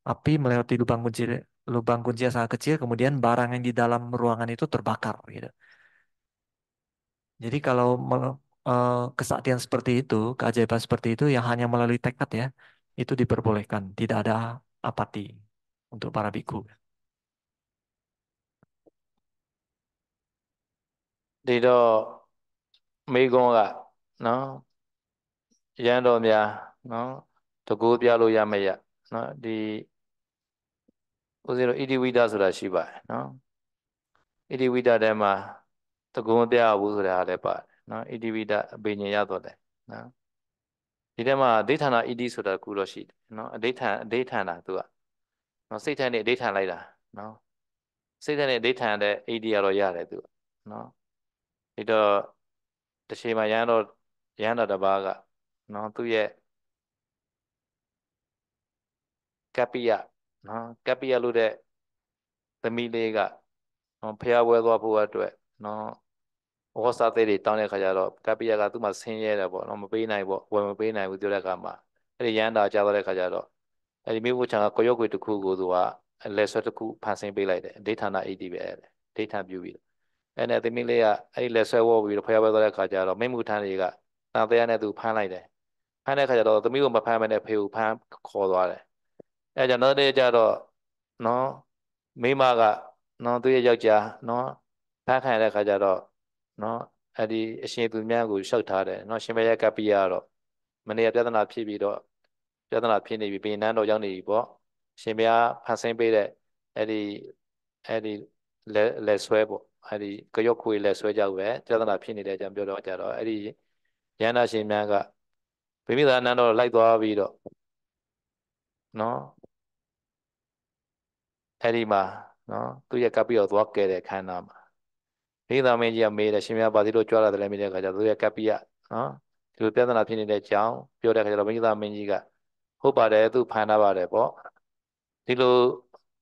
Api melewati lubang kunci yang sangat kecil, kemudian barang yang di dalam ruangan itu terbakar gitu. Jadi kalau kesaktian seperti itu, keajaiban seperti itu yang hanya melalui tekad ya, itu diperbolehkan, tidak ada apati untuk para biku. ဒီတော့မိကုံးကနော်ရန်တော်များနော်တကူပြလို့ရမရနော်ဒီဦးဇင်းတို့ဣတိဝိဒဆိုတာရှိပါတယ်နော်ဣတိဝိဒထဲမှာတကူမပြရဘူးဆိုတာလည်းပါတယ်နော်ဣတိဝိဒအဘိညာဉ်ရတော့တယ်နော်ဒီထဲမှာအဋ္ဌာဏဣတိဆိုတာကူတော့ရှိတယ်နော်အဋ္ဌာဏသူကနော်စိတ်ထဲနဲ့အဋ္ဌာဏလိုက်တာနော်စိတ်ထဲနဲ့အဋ္ဌာဏတဲ့ဣတိကတော့ရတယ်သူကနော်ဒီတော့တစ်ချိန်မှာရဟန်းတော်တစ်ပါးကနော်သူ့ရဲ့ကပ္ပိယနော်ကပ္ပိယလို့တဲ့သမီးလေးကနော်ဖျားပွဲသွားဖို့အတွက်နော်ဩစာသေးတွေတောင်းတဲ့ခါကျတော့ကပ္ပိယကသူ့မှာဆင်းရဲတယ်ပေါ့နော်မပေးနိုင်ပေါ့ဝယ်မပေးနိုင်ဘူးပြောတဲ့အခါမှာအဲ့ဒီရဟန္တာကြားသွားတဲ့ခါကျတော့ အဲ့ဒီမိဖို့ချံကကိုရုပ်ကိုတစ်ခုကိုသူကလက်ဆွဲတစ်ခုဖန်ဆင်းပေးလိုက်တယ်ဒိဋ္ဌာနာဣတိပဲဒိဋ္ဌံပြုပြီးအဲ့နဲ့သမီးလေးကအဲ့ဒီလက်ဆွဲဝေါ်ပြီးတော့ဖျားပွဲသွားတဲ့ခါကျတော့မိမှုထမ်းတွေကတန်တရားနဲ့သူဖမ်းလိုက်တယ်ဖမ်းတဲ့ခါကျတော့သမီးကိုမဖမ်းမနဲ့ဖေကိုဖမ်းခေါ်သွားတယ်အဲ့ကြောင့်နောက်တစ်ကျတော့နော်မိမကနော်သူ့ရဲ့ယောက်ျားနော်ဖမ်းခံရတဲ့ခါကျတော့နော်အဲ့ဒီအရှင်သူမြတ်ကိုရှောက်ထားတယ်နော်ရှင်ဘရကပ္ပိယကတော့မနေ့ကပြဿနာဖြစ်ပြီးတော့ပြဿနာဖြစ်နေပြီဘိနန်းတော်ရောက်နေပြီပေါ့ရှင်ဘုရားဖန်ဆင်းပေးတဲ့အဲ့ဒီလက်ဆွဲပေါ့အဲ့ဒီကရုတ်ခွေလက်ဆွဲကြောက်ပဲပြဿနာဖြစ်နေတဲ့အကြောင်းပြောတော့ကြတော့အဲ့ဒီရဟန္တာရှင်များကဗိမိသာနန်းတော်လိုက်သွားပြီးတော့နော်အဲ့ဒီမှာနော်သူရဲ့ကပ္ပိယသွားကဲတဲ့ခန္ဓာမှာဗိမိသာမင်းကြီးကမေးတယ်ရှင်ဘုရားဘာလို့ကြွားလာတယ်လဲမေးတဲ့အခါကျသူရဲ့ကပ္ပိယနော်ဒီလိုပြဿနာဖြစ်နေတဲ့အကြောင်းပြောတဲ့အခါကျတော့ဗိမိသာမင်းကြီးကဟုတ်ပါတယ်သူဖန်ထားပါတယ်ပေါ့ဒီလို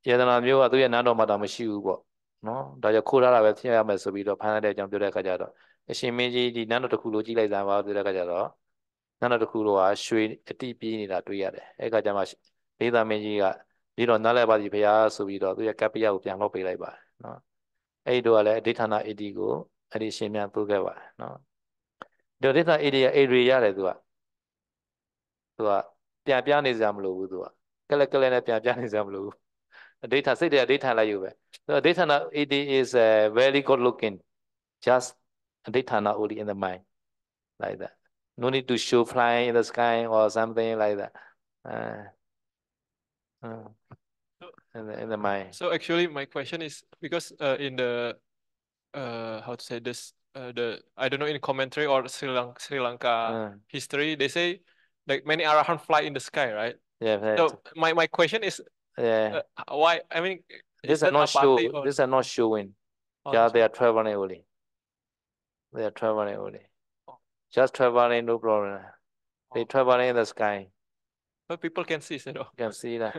ယတနာမျိုးကသူရဲ့နန်းတော်မှာတော့မရှိဘူးပေါ့နော်ဒါကြောင့်ခိုးထားတာပဲဖြစ်ရမယ်ဆိုပြီးတော့ဖန်ထားတဲ့အကြောင်းပြောတဲ့အခါကျတော့အရှင်မင်းကြီးဒီနန်းတော်တစ်ခုလိုကြည့်လိုက်စမ်းပါပြောတဲ့အခါကျတော့နန်းတော်တစ်ခုလိုကရွှေအတိပြေးနေတာတွေ့ရတယ်အဲ့ခါကျမှဗိမိသာမင်းကြီးကပြီးတော့နားလဲပါစီဘုရားဆိုပြီးတော့သူရဲ့ကပ္ပိယကိုပြန်လုပ်ပေးလိုက်ပါတယ်နော်အဲ့ဒီတော့လည်းအဋ္ဌာဏဣတိကိုအဲ့ဒီရှင်မြန်သိုးခဲ့ပါတယ်နော်ဒီအဋ္ဌာဏဣတိကအိရေရတယ်သူကပြန်ပြနေစရာမလိုဘူးသူကကလနဲ့ပြန်ပြနေစရာမလိုဘူးအဋ္ဌာစိတ်တဲ့အဋ္ဌာလိုက်ယူပဲအဋ္ဌာဏဣတိ is very good looking just အဋ္ဌာဏ only in the mind like that no need to show flying in the sky or something like that So, in the mind so actually, my question is because in the how to say this the I don't know in commentary or Sri Lanka history they say like many arahant fly in the sky, right? yeah So my question is yeah why I mean this is are that not show apathy or this are not showing yeah they are traveling only they are traveling only just traveling no problem they traveling in the sky but people can see, you know. you can see that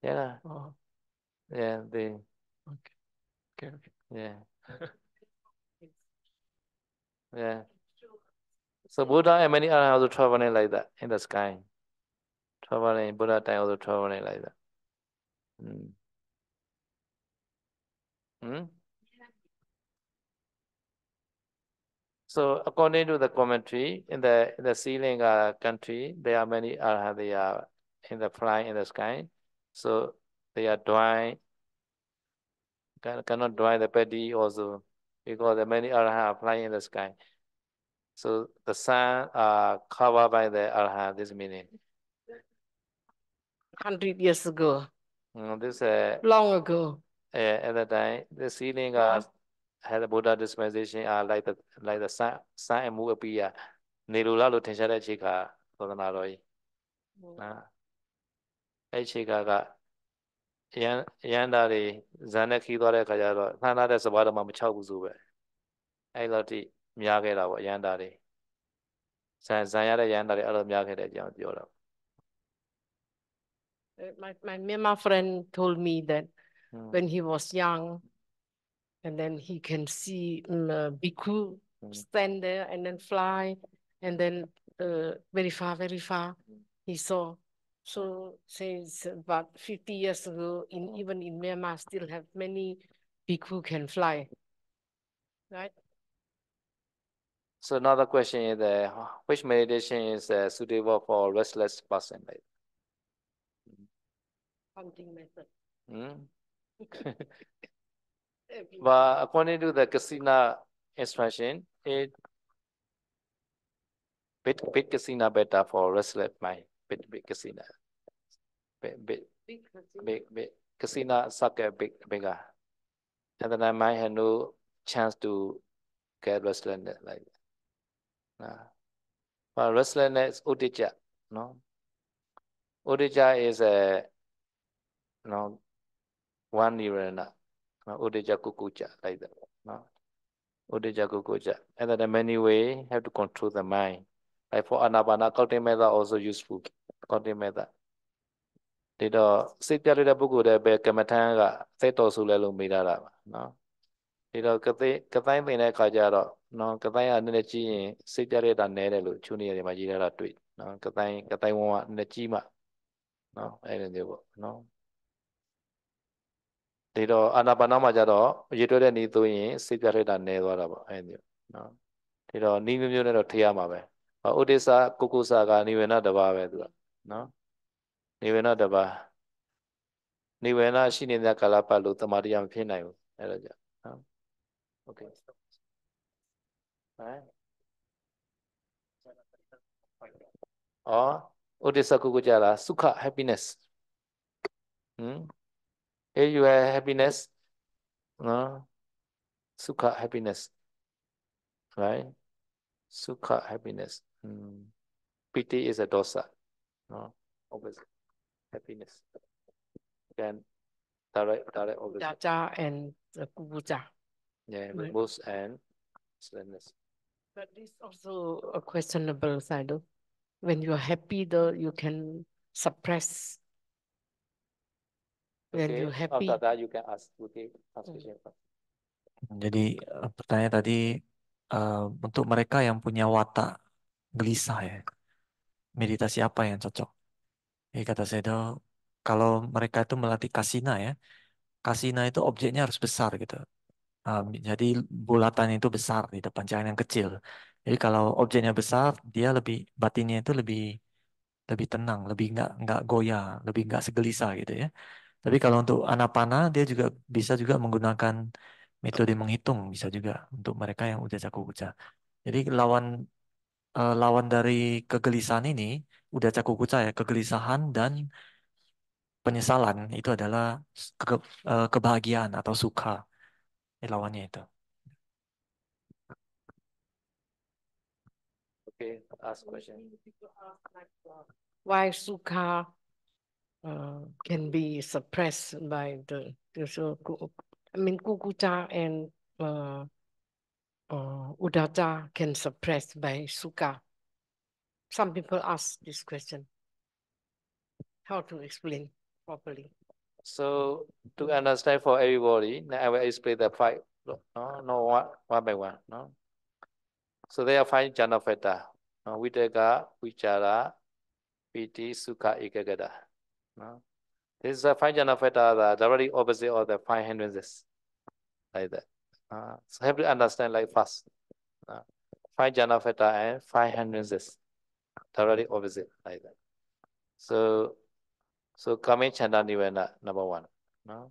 yeah Oh, yeah they okay. yeah yeah so Buddha and many are also traveling like that in the sky traveling Buddha time also traveling like that So according to the commentary, in the Sri Lanka country, there are many arahants. They are in the flying in the sky, so they are drawing. Cannot draw the petty also because the many arahants are flying in the sky. So the sun are covered by the arahant. This meaning. 100 years ago. This long ago. At the time, the Sri Lanka had a Buddha dispensation like the sun and moon appear. Nirula lo tension that chika for the narrow. A chika Yandari Zanaki Dore Kajaro, Nana that's about a Mamachabuzu. I love the Miyagera Yandari. Zayara Yandari, other Miyagera Yandora. My Myanmar friend told me that when he was young, and then he can see bhikkhu stand there and then fly, and then very far, he saw. So since about 50 years ago, even in Myanmar, still have many bhikkhu can fly, right? So another question is which meditation is suitable for restless person? Like Hunting method. But according to the Kasina instruction, it bit Kasina better for restless mind. Bit Kasina. Big Kasina suck a bigger. And then I might have no chance to get restlessness like that. But restlessness Udija, no? Udija is one nirvana. Udija Kukuja like that. No? Udija Kukuja. And then many way have to control the mind. Like for Anapana, counting method also useful. Counting method. ဒီတော့စိတ်ပြတဲ့ပုဂ္ဂိုလ်တွေပဲကမ္မထံကစိတ်တော်ဆူလဲလို့မိတာပါနော်ဒီတော့ကတိုင်းသိတဲ့အခါကျတော့နော်ကတိုင်းကနည်းနည်းကြီးရင်စိတ်ပြတဲ့တာနဲတယ်လို့ချုံနေရတယ်မှာရေးထားတာတွေ့နော်ကတိုင်းဝန်းကနည်းနည်းကြီးမှ No, no. Thì đó Anapana mà cho đó gì đó để ní tôi nhỉ xíပြရတာနေသွားတာပေါ့အဲ့ဒီနော်ဒီတော့နီးမျိုးမျိုးနဲ့တော့ထည့်ရမှာပဲဥဒိစ္စကုကုစာကနိဗ္ဗာန်တစ်ပါးပဲသူကနော်နိဗ္ဗာန်တစ်ပါးနိဗ္ဗာန်ရှိနေတဲ့ကာလပတ်လို့တမာတရားမဖြစ်နိုင်ဘူးအဲ့ဒါကြောင့်နော်โอเคဟမ်ဩဥဒိစ္စကုကုကြလားစုခ happiness if you have happiness နော်စုခ happiness right sukha happiness piti is a dosa no opposite happiness then direct opposite Jaja and Kubuja. yeah Right. remorse and sadness But this also a questionable side. When you are happy, though, you can suppress. When okay you're happy, after that you can ask okay ask question first. Jadi pertanyaan tadi untuk mereka yang punya watak gelisah ya, meditasi apa yang cocok? Jadi kata Sedo, kalau mereka itu melatih kasina ya, kasina itu objeknya harus besar gitu. Jadi bulatan itu besar di depan, jangan yang kecil. Jadi kalau objeknya besar, dia lebih batinnya itu lebih lebih tenang, lebih nggak goyah, lebih nggak segelisah gitu ya. Tapi kalau untuk anapana, dia juga bisa juga menggunakan metode menghitung, bisa juga untuk mereka yang udah jago kuca. Jadi lawan dari kegelisahan ini, udah jago kuca ya, kegelisahan dan penyesalan itu adalah kebahagiaan atau suka. Lawannya itu. Okay ask question why Sukha can be suppressed by Kukucha and Udaja can suppress by Sukha. Some people ask this question. How to explain properly? so to understand for everybody now I will explain the five no one by one no so there are five jhana factor vitaka vichara piti sukha ekagata no this is a five jhana factor the directly opposite of the five hindrances like that so have to understand like first five jhana factor and five hindrances directly opposite like that so kame chanda nivana number one no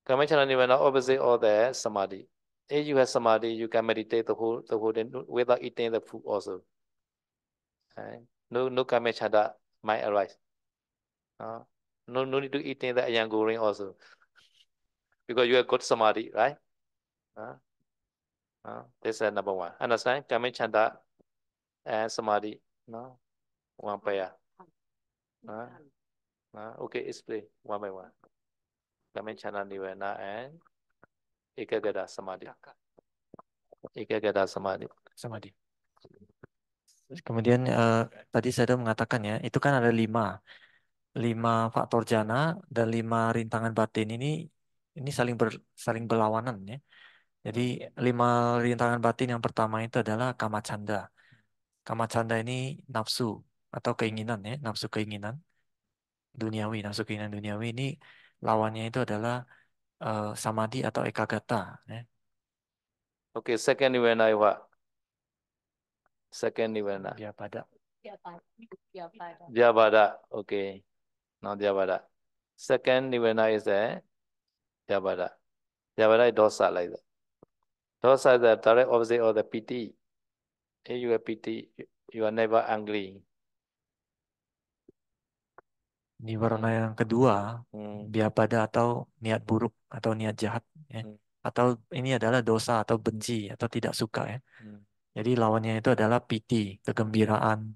kame chanda nivana opposite of the samadhi if you have samadhi you can meditate the whole day without eating the food also right? No kame chanda might arise no need to eating the ayam goreng also because you have got samadhi right this is number one understand kame chanda and samadhi no one pair okay explain one by one kame chanda nivana and ekagata samadhi ekagata samadhi Samadhi. Kemudian tadi saya sudah mengatakan ya, itu kan ada lima faktor jana dan 5 rintangan batin ini saling berlawanan ya. Jadi 5 rintangan batin yang pertama itu adalah kamacanda. Kamacanda ini nafsu atau keinginan ya, nafsu keinginan duniawi, nafsu keinginan duniawi ini lawannya itu adalah samadhi atau ekagata ya. okay second nivana is what second nivana Dia pada Vyavada okay now Vyavada second nivana is the Vyavada is dosa like that dosa is the direct opposite of the piti if you have piti you are never angry niwarna yang kedua, biapada atau niat buruk atau niat jahat ya. Atau ini adalah dosa atau benci atau tidak suka ya. Jadi lawannya itu adalah piti, kegembiraan.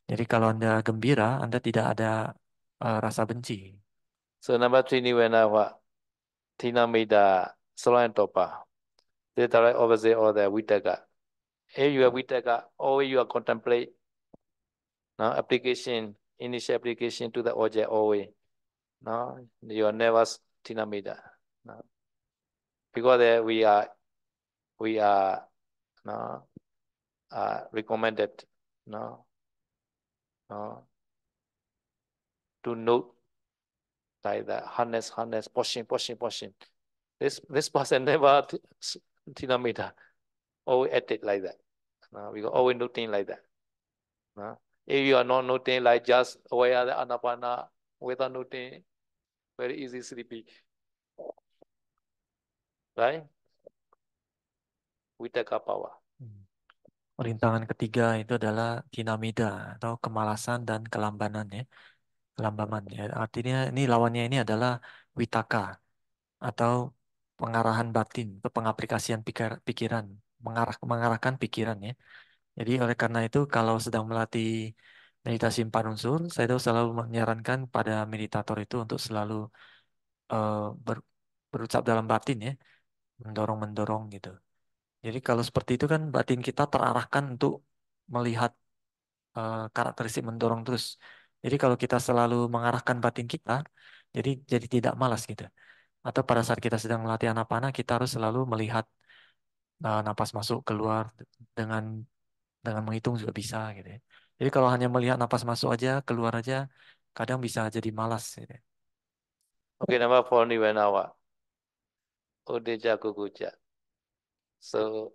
Jadi kalau Anda gembira, Anda tidak ada rasa benci. so number three nivana what Thina Mida Solan Topa the direct opposite of the Vitaka if you have Vitaka always you are contemplate now application initial application to the object always no you are never Thina Mida no because we are no recommended no to note like that, harness, pushing. This person never Tinamita, always at it like that. We always noting like that. If you are not noting like just aware of the anapana without noting, very easy sleepy. Right? Vitaka power. Rintangan ketiga itu adalah tinamida atau kemalasan dan kelambanan ya. Kelambaman ya. Artinya ini lawannya ini adalah witaka atau pengarahan batin atau pengaplikasian pikiran, mengarahkan pikiran ya. Jadi oleh karena itu kalau sedang melatih meditasi empat unsur, saya itu selalu menyarankan pada meditator itu untuk selalu eh, berucap dalam batin ya, mendorong-mendorong gitu. Jadi kalau seperti itu kan batin kita terarahkan untuk melihat karakteristik mendorong terus. Jadi kalau kita selalu mengarahkan batin kita, jadi tidak malas gitu. Atau pada saat kita sedang melatih anapana, kita harus selalu melihat napas masuk keluar dengan dengan menghitung juga bisa gitu ya. Jadi kalau hanya melihat napas masuk aja, keluar aja, kadang bisa jadi malas gitu. Okay, number 4 Nivanawa. Udeja Kukuja. So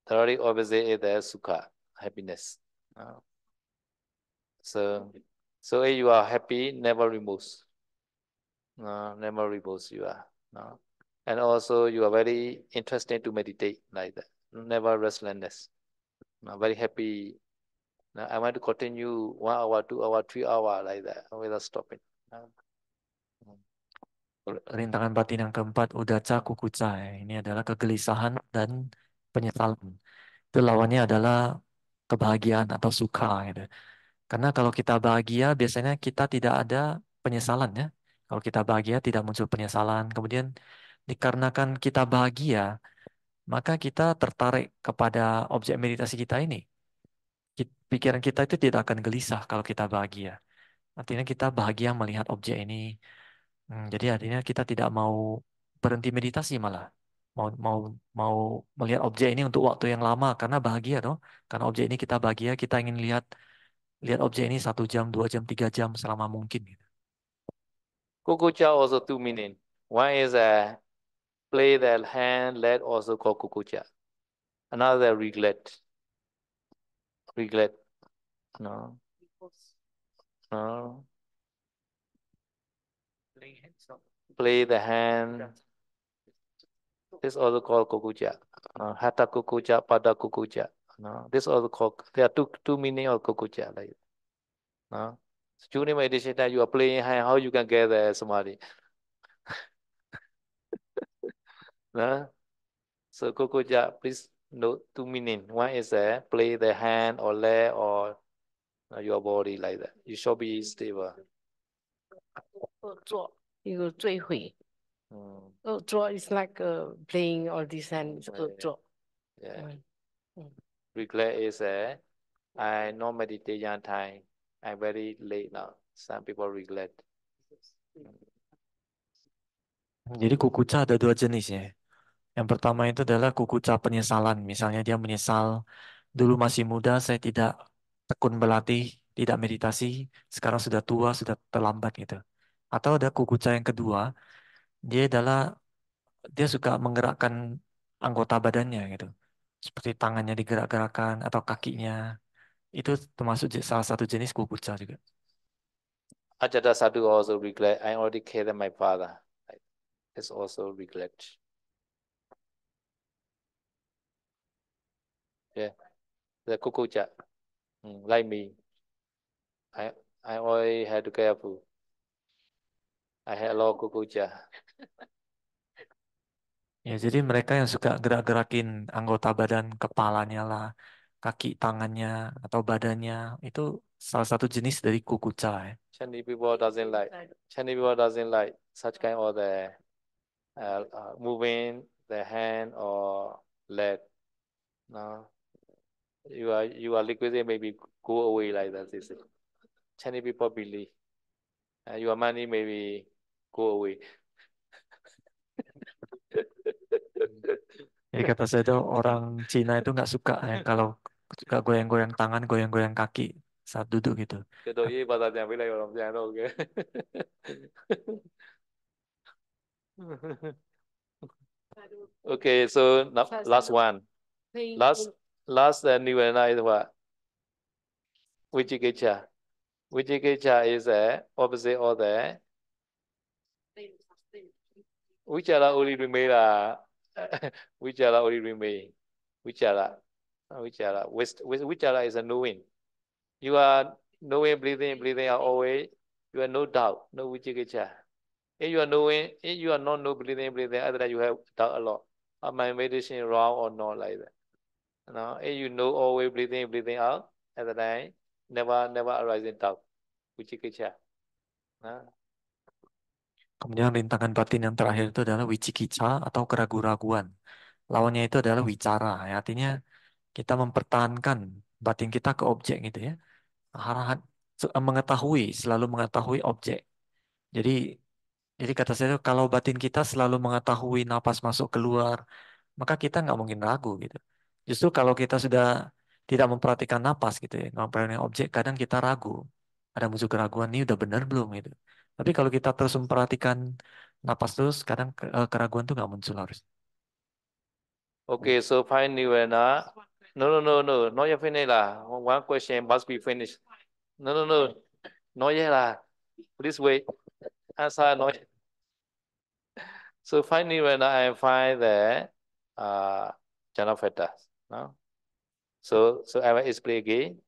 the very opposite is the Sukha, happiness. So if you are happy, never removes. Never removes you are. And also you are very interested to meditate like that. Never restlessness. Very happy. I want to continue 1 hour, 2 hour, 3 hour like that without stopping. Rintangan batin yang keempat, udaca kukuca. Ini adalah kegelisahan dan penyesalan. Itu lawannya adalah kebahagiaan atau suka gitu. Karena kalau kita bahagia, biasanya kita tidak ada penyesalan ya. Kalau kita bahagia tidak muncul penyesalan. Kemudian dikarenakan kita bahagia, maka kita tertarik kepada objek meditasi kita ini. Pikiran kita itu tidak akan gelisah kalau kita bahagia. Artinya kita bahagia melihat objek ini. Jadi artinya kita tidak mau berhenti meditasi malah. Mau mau mau melihat objek ini untuk waktu yang lama karena bahagia dong. Karena objek ini kita bahagia, kita ingin lihat lihat objek ini 1 jam, 2 jam, 3 jam selama mungkin gitu. Kukucha also 2 meaning. One is a play the hand, leg also called kukucha. Another regret. No. No. Play the hand. This also called kukucha. Hatha kukucha, pada kukucha. No. This also called. There are two meaning of kukucha. Like. No. So during meditation time, you are playing hand. How you can get the samadhi? No. So kukucha, please note 2 meaning. One is play the hand or leg or your body like that. You should be stable. 恶作一个坠毁。恶作 is like playing all this and it's 恶作。Yeah. Regret is I no meditation time. I'm very late now. Some people regret. Jadi kukuca ada 2 jenis ya. Yang pertama itu adalah kukuca penyesalan. Misalnya dia menyesal, dulu masih muda saya tidak tekun berlatih, tidak meditasi, sekarang sudah tua, sudah terlambat gitu. Atau ada kukuca yang kedua, dia suka menggerakkan anggota badannya gitu. Seperti tangannya digerak-gerakkan atau kakinya. Itu termasuk salah satu jenis kukuca juga. Ajata Sadhu also regret. I already killed my father. It's also regret. Yeah, the kukucha, like me. I always had to careful. I had a lot of kukucha. Ya, jadi mereka yang suka gerak-gerakin anggota badan, kepalanya lah, kaki, tangannya, atau badannya, itu salah satu jenis dari kukuca ya. Chinese people doesn't like. Chinese people doesn't like such kind of the moving the hand or leg. No, you are liquidating maybe go away like that. This is. Chinese people believe your money maybe go away. Jadi kata saya itu orang Cina itu nggak suka ya kalau suka goyang-goyang tangan, goyang-goyang kaki saat duduk gitu. Cái đội y bahasa yang bila orang jangan oke. Okay, so now, last one. Last nirvana is what? Vichikicha. Vichikicha is the opposite of the Vichara only remain. Vichara only remain. Vichara. Vichara is a knowing. You are knowing, breathing out always. You are no doubt, no vichikicha. If you are knowing, if you are not no breathing, otherwise you have doubt a lot. Am my meditation wrong or not like that? No, if you know always breathing out, at the time, never arising doubt. Vichikicha. No? Kemudian rintangan batin yang terakhir itu adalah wicikica atau keraguan-raguan. Lawannya itu adalah wicara. Ya, artinya kita mempertahankan batin kita ke objek gitu ya. Selalu mengetahui objek. Jadi kata saya kalau batin kita selalu mengetahui napas masuk keluar, maka kita nggak mungkin ragu gitu. Justru kalau kita sudah tidak memperhatikan napas gitu ya, nggak memperhatikan objek, kadang kita ragu. Ada muncul keraguan, ini udah benar belum gitu. Tapi kalau kita terus memperhatikan napas terus, kadang keraguan tuh nggak muncul harus. Okay, so find nirvana. No, not yet finished lah. One question must be finished. No, not yet lah. Please wait. Answer not yet. So find nirvana and find the jhana factors. No? So I will explain again.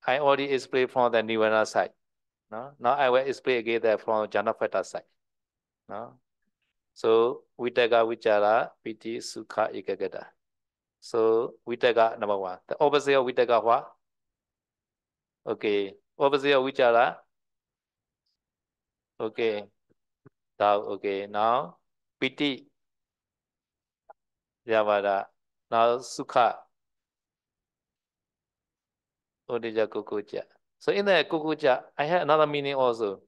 I already explained from the nirvana side. No? Now I will explain again that from jhana factor side. No? So Vitaka, Vichara, Piti, Sukha, Ekagata. So Vitaka number one. The opposite of Vitaka what? Okay. Opposite of Vichara. Okay. Doubt. Okay. Now Piti. Yavada. Now Sukha. Odija Kukucha. So in the Kukucha, I had another meaning also.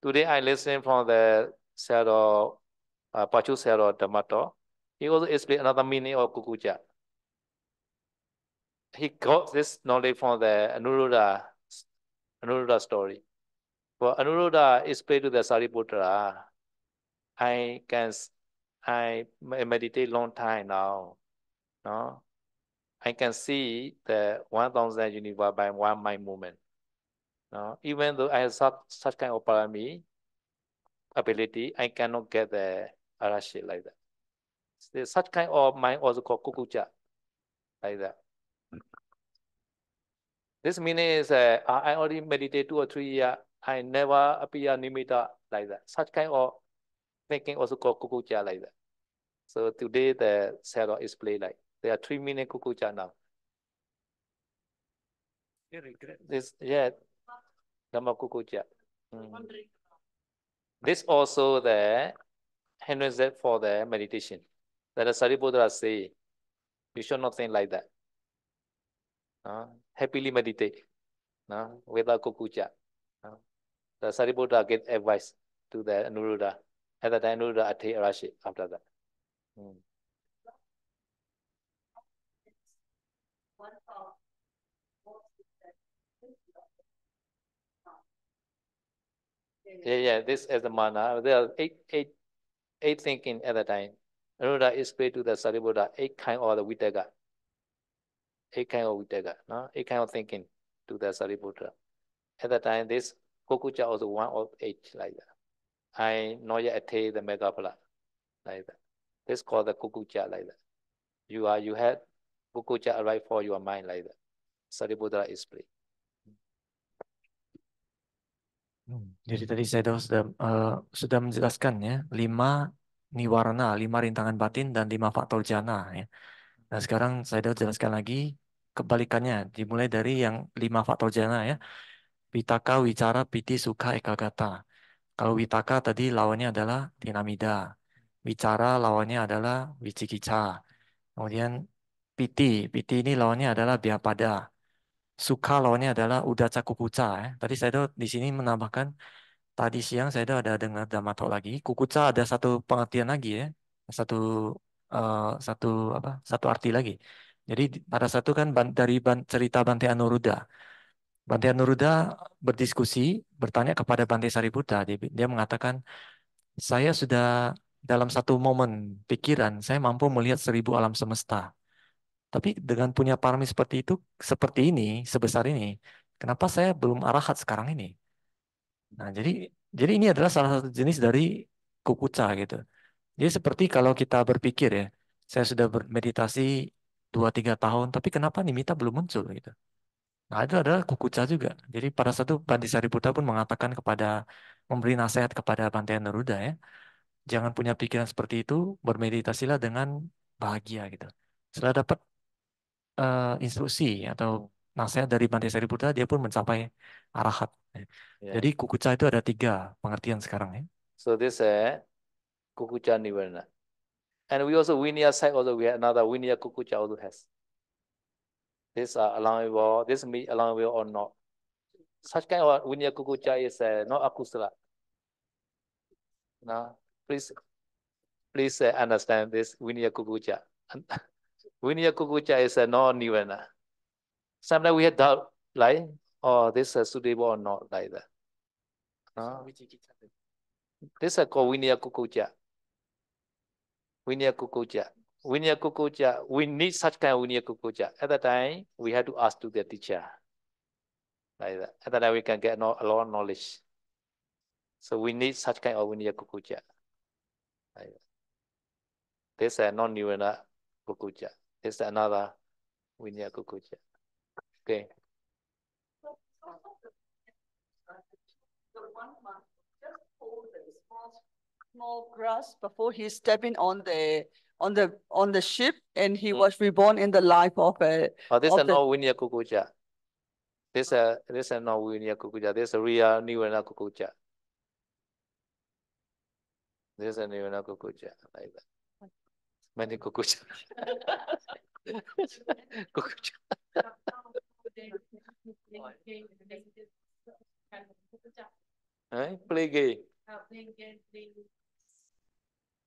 Today I listened from the Sayadaw, Pachu Sayadaw Dhamato. He also explained another meaning of Kukucha. He got this knowledge from the Anuruddha story. For Anuruddha explained to the Sariputra, I meditate long time now. No? I can see the 1,000 universe by one mind movement. No? Even though I have such kind of parami ability, I cannot get the arashi like that. There's such kind of mind also called kukucha, like that. This meaning is I already meditate 2 or 3 years. I never appear nimitta like that. Such kind of thinking also called kukucha like that. So today the Sayadaw is played like there are 3 meaning kukucha now. This Dhamma kukucha. This also the hindrance for the meditation. That the Sariputta say, you should not think like that. Happily meditate without kukucha. The Sariputta get advice to the Anuruddha. At the time, Anuruddha take arashi after that. Yeah. This is the mana. There are eight thinking at the time. Anuruddha explained to the Sariputta 8 kind of the vitaka. 8 kind of vitaka. 8 kind of thinking to the Sariputta. At the time, this kukucha also 1 of 8 like that. I not yet attain the megaphala like that. This called the kukucha like that. You had kukucha arrive for your mind like that. Sariputta explained. Jadi tadi saya sudah menjelaskan ya 5 niwarna, 5 rintangan batin dan 5 faktor jana ya. Nah sekarang saya jelaskan lagi kebalikannya, dimulai dari yang 5 faktor jana ya. Vitaka, wicara, piti, sukha, ekagata. Kalau vitaka tadi lawannya adalah dinamida. Wicara lawannya adalah wicikica. Kemudian piti ini lawannya adalah biapada. Sukha lawannya adalah udaca kukuca ya. Tadi saya di sini menambahkan tadi siang saya ada dengar Dhammato lagi. Kukuca ada satu pengertian lagi ya. Satu arti lagi. Jadi pada satu kan dari cerita Bante Anuruddha. Bante Anuruddha berdiskusi, bertanya kepada Bante Sariputta. Dia mengatakan, saya sudah dalam satu momen pikiran, saya mampu melihat 1000 alam semesta. Tapi dengan punya parami seperti itu, seperti ini, sebesar ini, kenapa saya belum arahat sekarang ini? Nah, jadi ini adalah salah satu jenis dari kukuca gitu. Jadi seperti kalau kita berpikir ya, saya sudah bermeditasi 2-3 tahun, tapi kenapa nimitta belum muncul gitu? Nah, itu adalah kukuca juga. Jadi pada satu Bante Sariputta pun mengatakan memberi nasihat kepada Bante Anuruddha ya, jangan punya pikiran seperti itu, bermeditasilah dengan bahagia gitu. Setelah dapat instruksi atau nasihat dari Bante Sariputta, dia pun mencapai arahat. Yeah. Jadi kukuca itu ada 3 pengertian sekarang ya. So this kukuca nibbana. And we also Vinaya side also we have another Vinaya kukuca also has. This allowable, this me allowable or not. Such kind of Vinaya kukuca is not akusala. Now, please understand this Vinaya kukuca. Vinaya kukuca is not nirvana. Sometimes we have doubt, like, oh, this is suitable or not, like that. No? This is called Vinaya kukuca. Vinaya kukuca. Vinaya kukuca. We need such kind of Vinaya kukuca. At that time, we have to ask to the teacher. Like that. At that time, we can get a lot of knowledge. So we need such kind of Vinaya kukuca. Like that. This is non-nirvana kukuca. This is another Vinaya kukuca. Okay. Small grass before he stepping on the ship, and he was reborn in the life of a. Oh, this of is the, not Vinaya kukuca. This is not Vinaya kukuca. This is real nirvana kukuca. This is nirvana kukuca, like that. Many kukuca. Kukuca. Play game.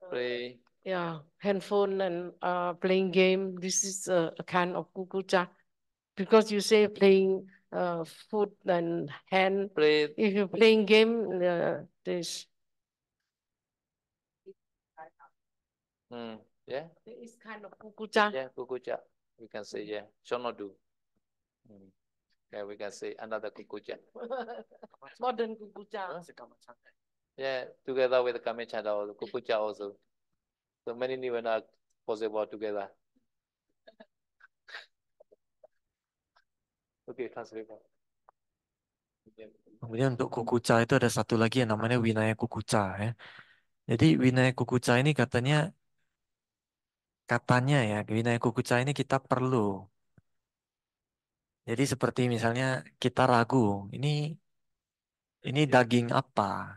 Play. Yeah, handphone and playing game. This is a kind of kukucha. Because you say playing foot and hand. Play. If you're playing game, this. Yeah. It's kind of kukucha. Yeah, kukucha. We can say, yeah. Shall not do. Yeah, we can say another kukucha. Modern kukucha. Yeah, together with the Kamechanda also, kukucha also. So many nirvana possible together. Okay, translate. Kemudian untuk kukuca itu ada satu lagi yang namanya Winaya Kukuca ya. Jadi Winaya Kukuca ini katanya ya, Winaya Kukuca ini kita perlu. Jadi seperti misalnya kita ragu, ini daging apa?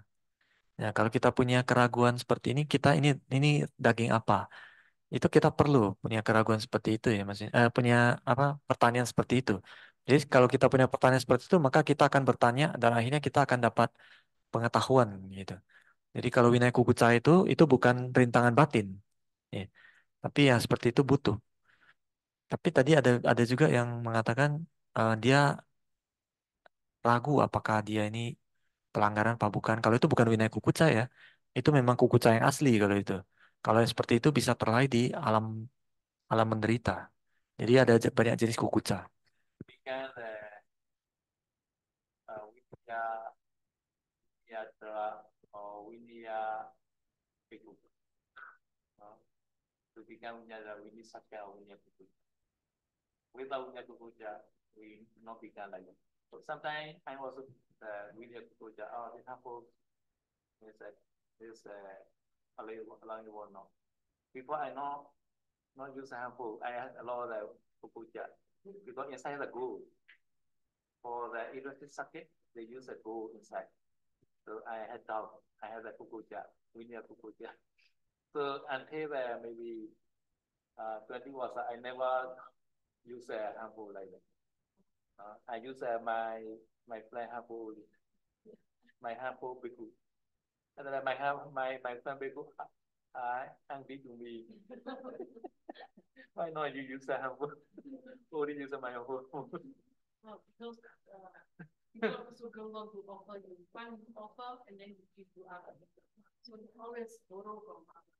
Ya, kalau kita punya keraguan seperti ini, ini daging apa? Itu kita perlu punya keraguan seperti itu ya, Mas. Punya pertanyaan seperti itu. Jadi kalau kita punya pertanyaan seperti itu, maka kita akan bertanya dan akhirnya kita akan dapat pengetahuan gitu. Jadi kalau Winaya Kukuca itu bukan rintangan batin, ya. Tapi yang seperti itu butuh. Tapi tadi ada juga yang mengatakan dia ragu apakah dia ini pelanggaran apa bukan. Kalau itu bukan Winaya Kukuca ya, itu memang Kukuca yang asli kalau itu. Kalau yang seperti itu bisa terlahir di alam alam menderita. Jadi ada banyak jenis Kukuca. Because Vinaya Bhikkhu. To become Vinaya Sakya or Vinaya Bhikkhu. Without Vinaya Kukuca, we not become like that. So sometimes I also Vinaya Kukuca. Oh, this example is allowing or not. Before I not use a handful, I had a lot of kukucha because inside the glue. For the electric circuit, they use a glue inside. So I had doubt. I had a kukucha, Vinaya kukucha. So until maybe 20 was, I never use a handful like that. I use my friend handful, my handful bhikkhu. And then my friend bhikkhu, angry to me. Why not you use a handful? Only use my handful. Because So girl want to offer you one offer and then give you other. So you always borrow from others.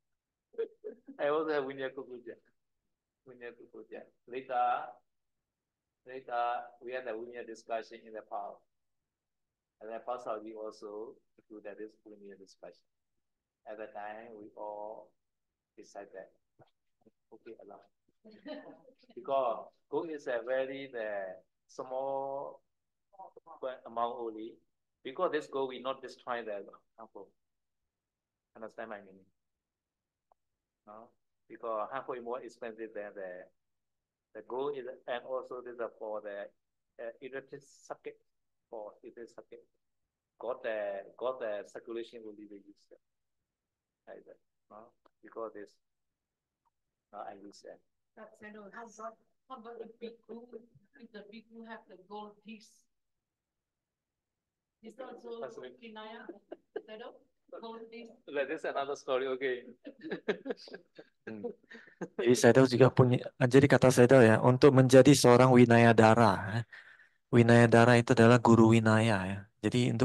I also have Winya Kukuja. Later, we had a Winya discussion in the past. And the past we also do that is Winya discussion. At the time, we all decided, okay, allow. Because Go is a very small amount only. Because this Go, we not destroy the harmful. Understand my meaning? No? Because harmful is more expensive than the Go is, and also this is for the electric circuit. For electric circuit. Got the circulation will be used. Like that. No? Because this, I use that. That's how about the big blue? If the big blue have the gold piece. Is that also kinaya? Gold piece. That is another story, okay. Jadi Sedo juga punya, jadi kata Sedo ya, untuk menjadi seorang Winayadara, Winayadara itu adalah guru Winaya ya. Jadi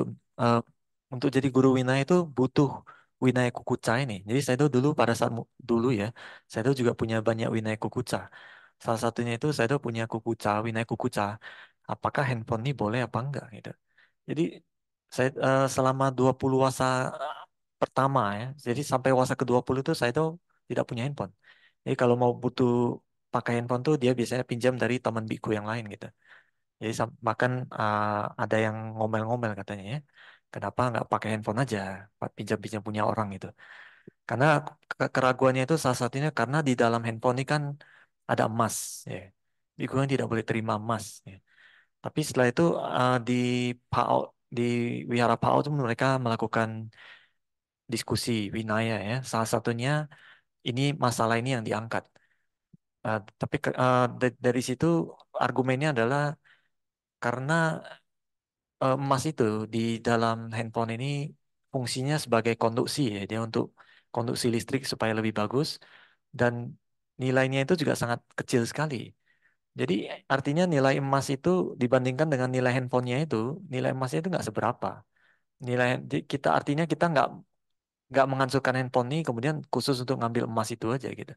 untuk jadi guru Winaya itu butuh Winaya Kukuca ini. Jadi Sedo dulu pada saat dulu ya, Sedo juga punya banyak Winaya Kukuca. Salah satunya itu Sedo punya Kukuca, Winaya Kukuca. Apakah handphone ini boleh apa enggak gitu. Jadi saya selama 20 wasa pertama ya, jadi sampai wasa ke-20 itu saya tuh tidak punya handphone. Jadi kalau mau butuh pakai handphone tuh dia biasanya pinjam dari teman biku yang lain gitu. Jadi bahkan ada yang ngomel-ngomel katanya ya, kenapa nggak pakai handphone aja, pinjam-pinjam punya orang gitu. Karena keraguannya itu salah satunya karena di dalam handphone ini kan ada emas ya. Biku yang tidak boleh terima emas ya. Tapi setelah itu di PAO, di Wihara PAO itu mereka melakukan diskusi Winaya ya. Salah satunya ini masalah ini yang diangkat. Tapi dari situ argumennya adalah karena emas itu di dalam handphone ini fungsinya sebagai konduksi ya. Dia untuk konduksi listrik supaya lebih bagus dan nilainya itu juga sangat kecil sekali. Jadi artinya nilai emas itu dibandingkan dengan nilai handphonenya itu, nilai emasnya itu nggak seberapa. Kita artinya kita nggak menghancurkan handphone ini kemudian khusus untuk ngambil emas itu aja gitu.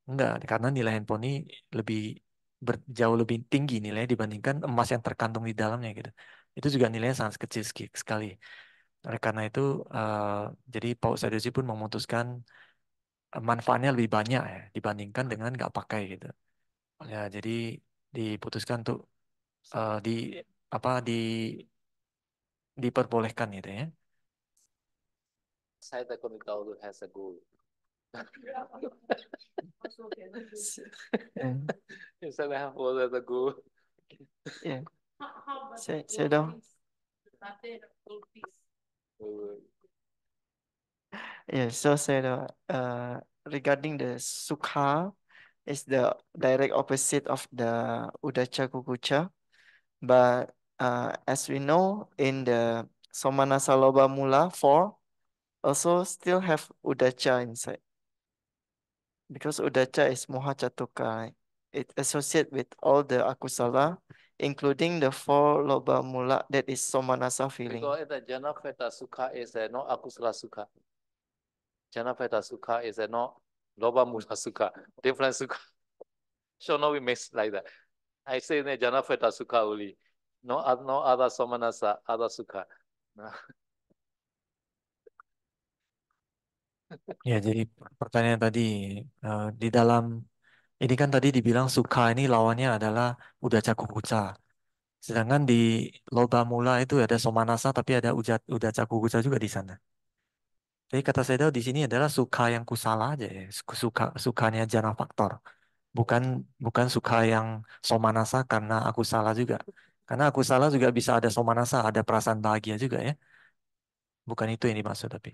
Enggak, karena nilai handphone ini lebih jauh lebih tinggi nilainya dibandingkan emas yang terkandung di dalamnya gitu. Itu juga nilainya sangat kecil sekali. Oleh karena itu, jadi Paus Sadosi pun memutuskan manfaatnya lebih banyak ya dibandingkan dengan nggak pakai gitu. Ya, jadi diputuskan untuk di apa diperbolehkan gitu ya. Saya tak tahu has a goal. Instead of have all as a goal. Yeah. How about Say the down. gold piece? The gold piece. Yeah, so said regarding the Sukha is the direct opposite of the Udacha Kukucha. But as we know in the Somanasa Loba Mula 4 also still have Udacha inside. Because Udacha is Moha Chatuka. It associates with all the akusala, including the 4 Loba Mula that is Somanasa feeling. Because the Janapeta Sukha is not Akusala Sukha. Janapeta Sukha is not Loba Mula Sukha. Different Sukha. So now we mix like that. I say the Janapeta Sukha only. No other Somanasa, other Sukha. Ya, jadi pertanyaan tadi di dalam ini kan tadi dibilang Sukha ini lawannya adalah Udaca Kukuca. Sedangkan di Loba Mula itu ada Somanasa tapi ada Udaca Kukuca juga di sana. Jadi kata saya di sini adalah Sukha yang kusala aja ya, sukanya jana faktor. Bukan bukan Sukha yang Somanasa karena aku salah juga. Karena aku salah juga bisa ada Somanasa, ada perasaan bahagia juga ya. Bukan itu yang dimaksud tapi.